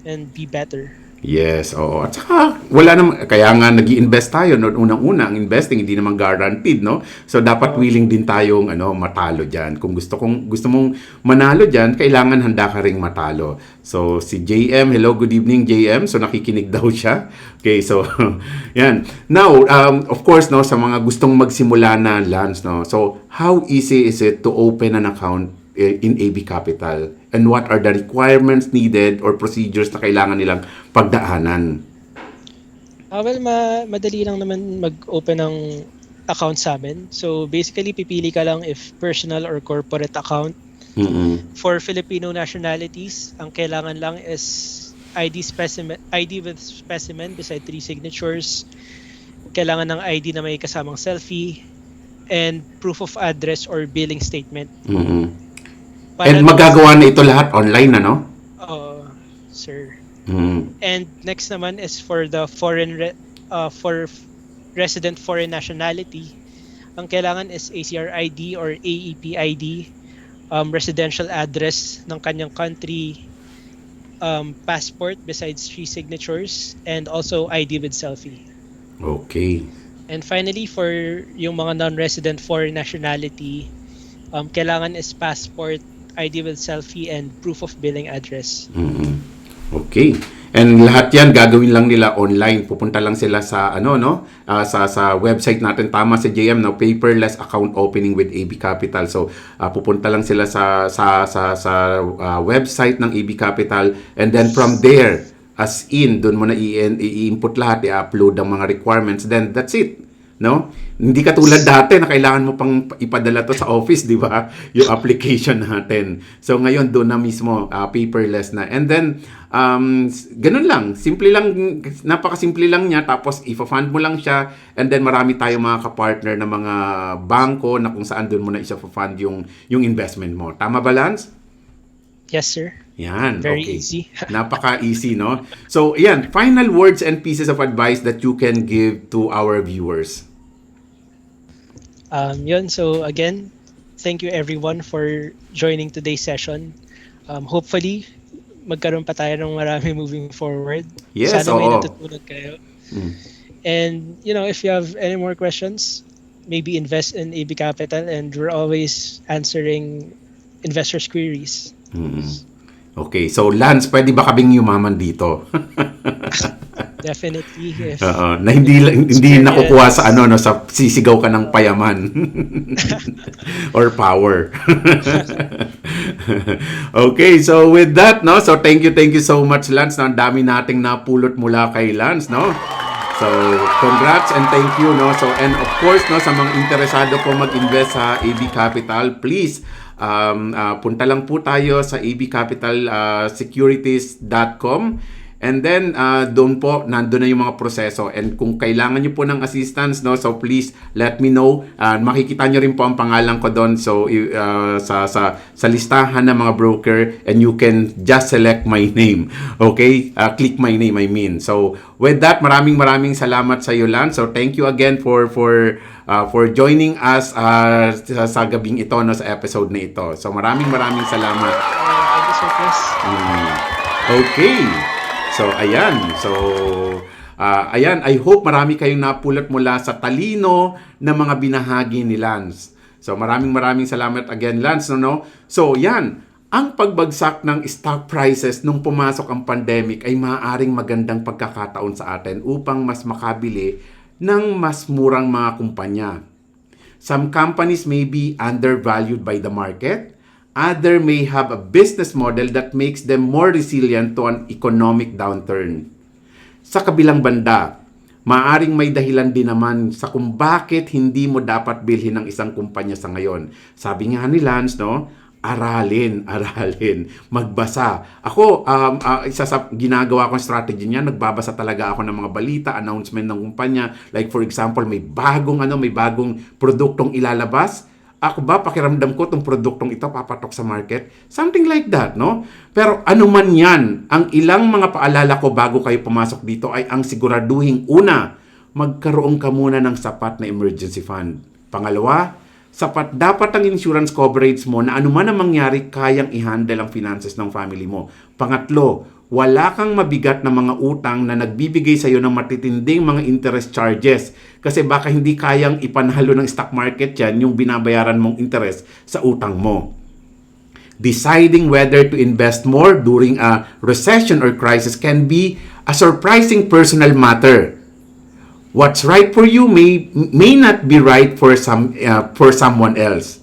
and be better. Yes, oo. At saka, wala naman, kaya nga nag-i-invest tayo, no? Unang-una, ang investing, hindi naman guaranteed, no? So, dapat willing din tayong, matalo dyan. Kung gusto mong manalo dyan, kailangan handa ka ring matalo. So, si JM, hello, good evening, JM. So, nakikinig daw siya. Okay, so, yan. Now, of course, no, sa mga gustong magsimula na, Lance, no? So, how easy is it to open an account in AB Capital, and what are the requirements needed or procedures na kailangan nilang pagdaanan? Well, madali lang naman mag-open ng account sa amin. So basically, pipili ka lang if personal or corporate account. For Filipino nationalities, ang kailangan lang is ID with specimen beside 3 signatures. Kailangan ng ID na may kasamang selfie and proof of address or billing statement. And magagawa na ito lahat online, ano? Sir. And next naman is for the for resident foreign nationality. Ang kailangan is ACR ID or AEP ID, residential address ng kanyang country, passport besides 3 signatures, and also ID with selfie. Okay. And finally, for yung mga non-resident foreign nationality, kailangan is passport, ID with selfie, and proof of billing address. Okay. And lahat yan gagawin lang nila online. Pupunta lang sila sa sa website natin, tama si JM, no, paperless account opening with AB Capital. So pupunta lang sila sa website ng AB Capital, and then from there, as in doon mo na i-input lahat, i-upload ang mga requirements, then that's it. No? Hindi katulad dati na kailangan mo pang ipadala to sa office, di ba? Yung application natin. So ngayon doon na mismo, paperless na. And then ganun lang, simple lang, napakasimple lang niya, tapos i-fund mo lang siya, and then marami tayong mga kapartner na mga bangko na kung saan doon mo na isa-fund yung investment mo. Tama ba, Lance? Yes, sir. Yan, Very okay. easy. Napaka-easy, no? So, yan, final words and pieces of advice that you can give to our viewers. So again, thank you everyone for joining today's session. Hopefully, magkaroon pa tayo ng marami moving forward. Yes, Sana may oo. natutunan kayo. And, if you have any more questions, maybe invest in AB Capital, and we're always answering investors' queries. Okay, so Lance, pwede ba kaming yumaman dito? Definitely. If Na hindi nakukuha sa sa sisigaw ka ng payaman or power. Okay, so with that, no, so thank you so much, Lance. Ang dami nating napulot mula kay Lance, no. So congrats and thank you, no. So, and of course, no, sa mga interesado po mag-invest sa AB Capital, please punta lang po tayo sa abcapitалsecurities.com. And then, doon po, nandun na yung mga proseso. And kung kailangan nyo po ng assistance, no, so please let me know. Makikita nyo rin po ang pangalan ko doon. So, sa listahan ng mga broker, and you can just select my name. Okay? Click my name, I mean. So, with that, maraming salamat sa iyo, Lance. So, thank you again for joining us sa gabing ito, no, sa episode na ito. So, maraming salamat. thank you, Sir Chris. Okay. So, ayan. I hope marami kayong napulot mula sa talino na mga binahagi ni Lance. So, maraming salamat again, Lance. No? So, yan. Ang pagbagsak ng stock prices nung pumasok ang pandemic ay maaaring magandang pagkakataon sa atin upang mas makabili ng mas murang mga kumpanya. Some companies may be undervalued by the market. Other may have a business model that makes them more resilient to an economic downturn. Sa kabilang banda, maaring may dahilan din naman sa kung bakit hindi mo dapat bilhin ng isang kumpanya sa ngayon. Sabi nga ni Lance, no, aralin, magbasa. Ako, isa sa ginagawa kong strategy niya, nagbabasa talaga ako ng mga balita, announcement ng kumpanya. Like for example, may bagong produktong ilalabas. ako ba, pakiramdam ko itong produktong ito papatok sa market? Something like that, no? Pero ano man yan, ang ilang mga paalala ko bago kayo pumasok dito ay ang siguraduhing una, magkaroon ka muna ng sapat na emergency fund. Pangalawa, sapat dapat ang insurance coverage mo na anuman ang mangyari, kayang i-handle ang finances ng family mo. Pangatlo, wala kang mabigat na mga utang na nagbibigay sa iyo ng matitinding mga interest charges. Kasi baka hindi kayang ipanalo ng stock market yan yung binabayaran mong interest sa utang mo. Deciding whether to invest more during a recession or crisis can be a surprising personal matter. What's right for you may not be right for someone else.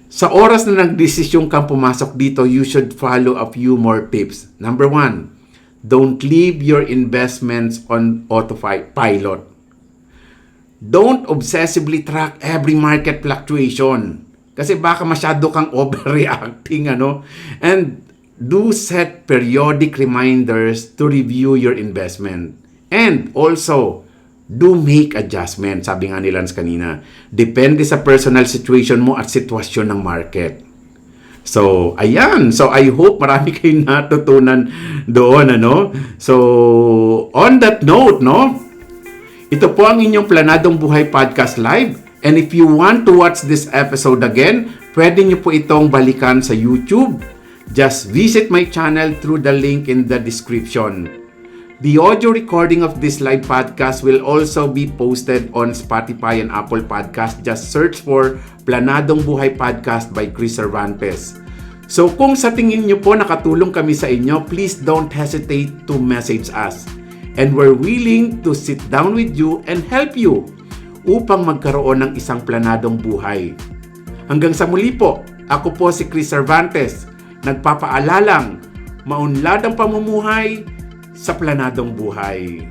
Sa oras na nagdesisyon kang pumasok dito, you should follow a few more tips. Number 1, don't leave your investments on autopilot. Don't obsessively track every market fluctuation. Kasi baka masyado kang overreacting, ano? And do set periodic reminders to review your investment. And also, do make adjustment, sabi nga ni Lance kanina. Depende sa personal situation mo at sitwasyon ng market. So, ayan. So, I hope marami kayong natutunan doon, ano? So, on that note, no? Ito po ang inyong Planadong Buhay Podcast Live. And if you want to watch this episode again, pwede nyo po itong balikan sa YouTube. Just visit my channel through the link in the description. The audio recording of this live podcast will also be posted on Spotify and Apple Podcast. Just search for Planadong Buhay Podcast by Chris Cervantes. So kung sa tingin nyo po nakatulong kami sa inyo, please don't hesitate to message us. And we're willing to sit down with you and help you upang magkaroon ng isang planadong buhay. Hanggang sa muli po, ako po si Chris Cervantes, nagpapaalalang maunlad ang pamumuhay sa planadong buhay.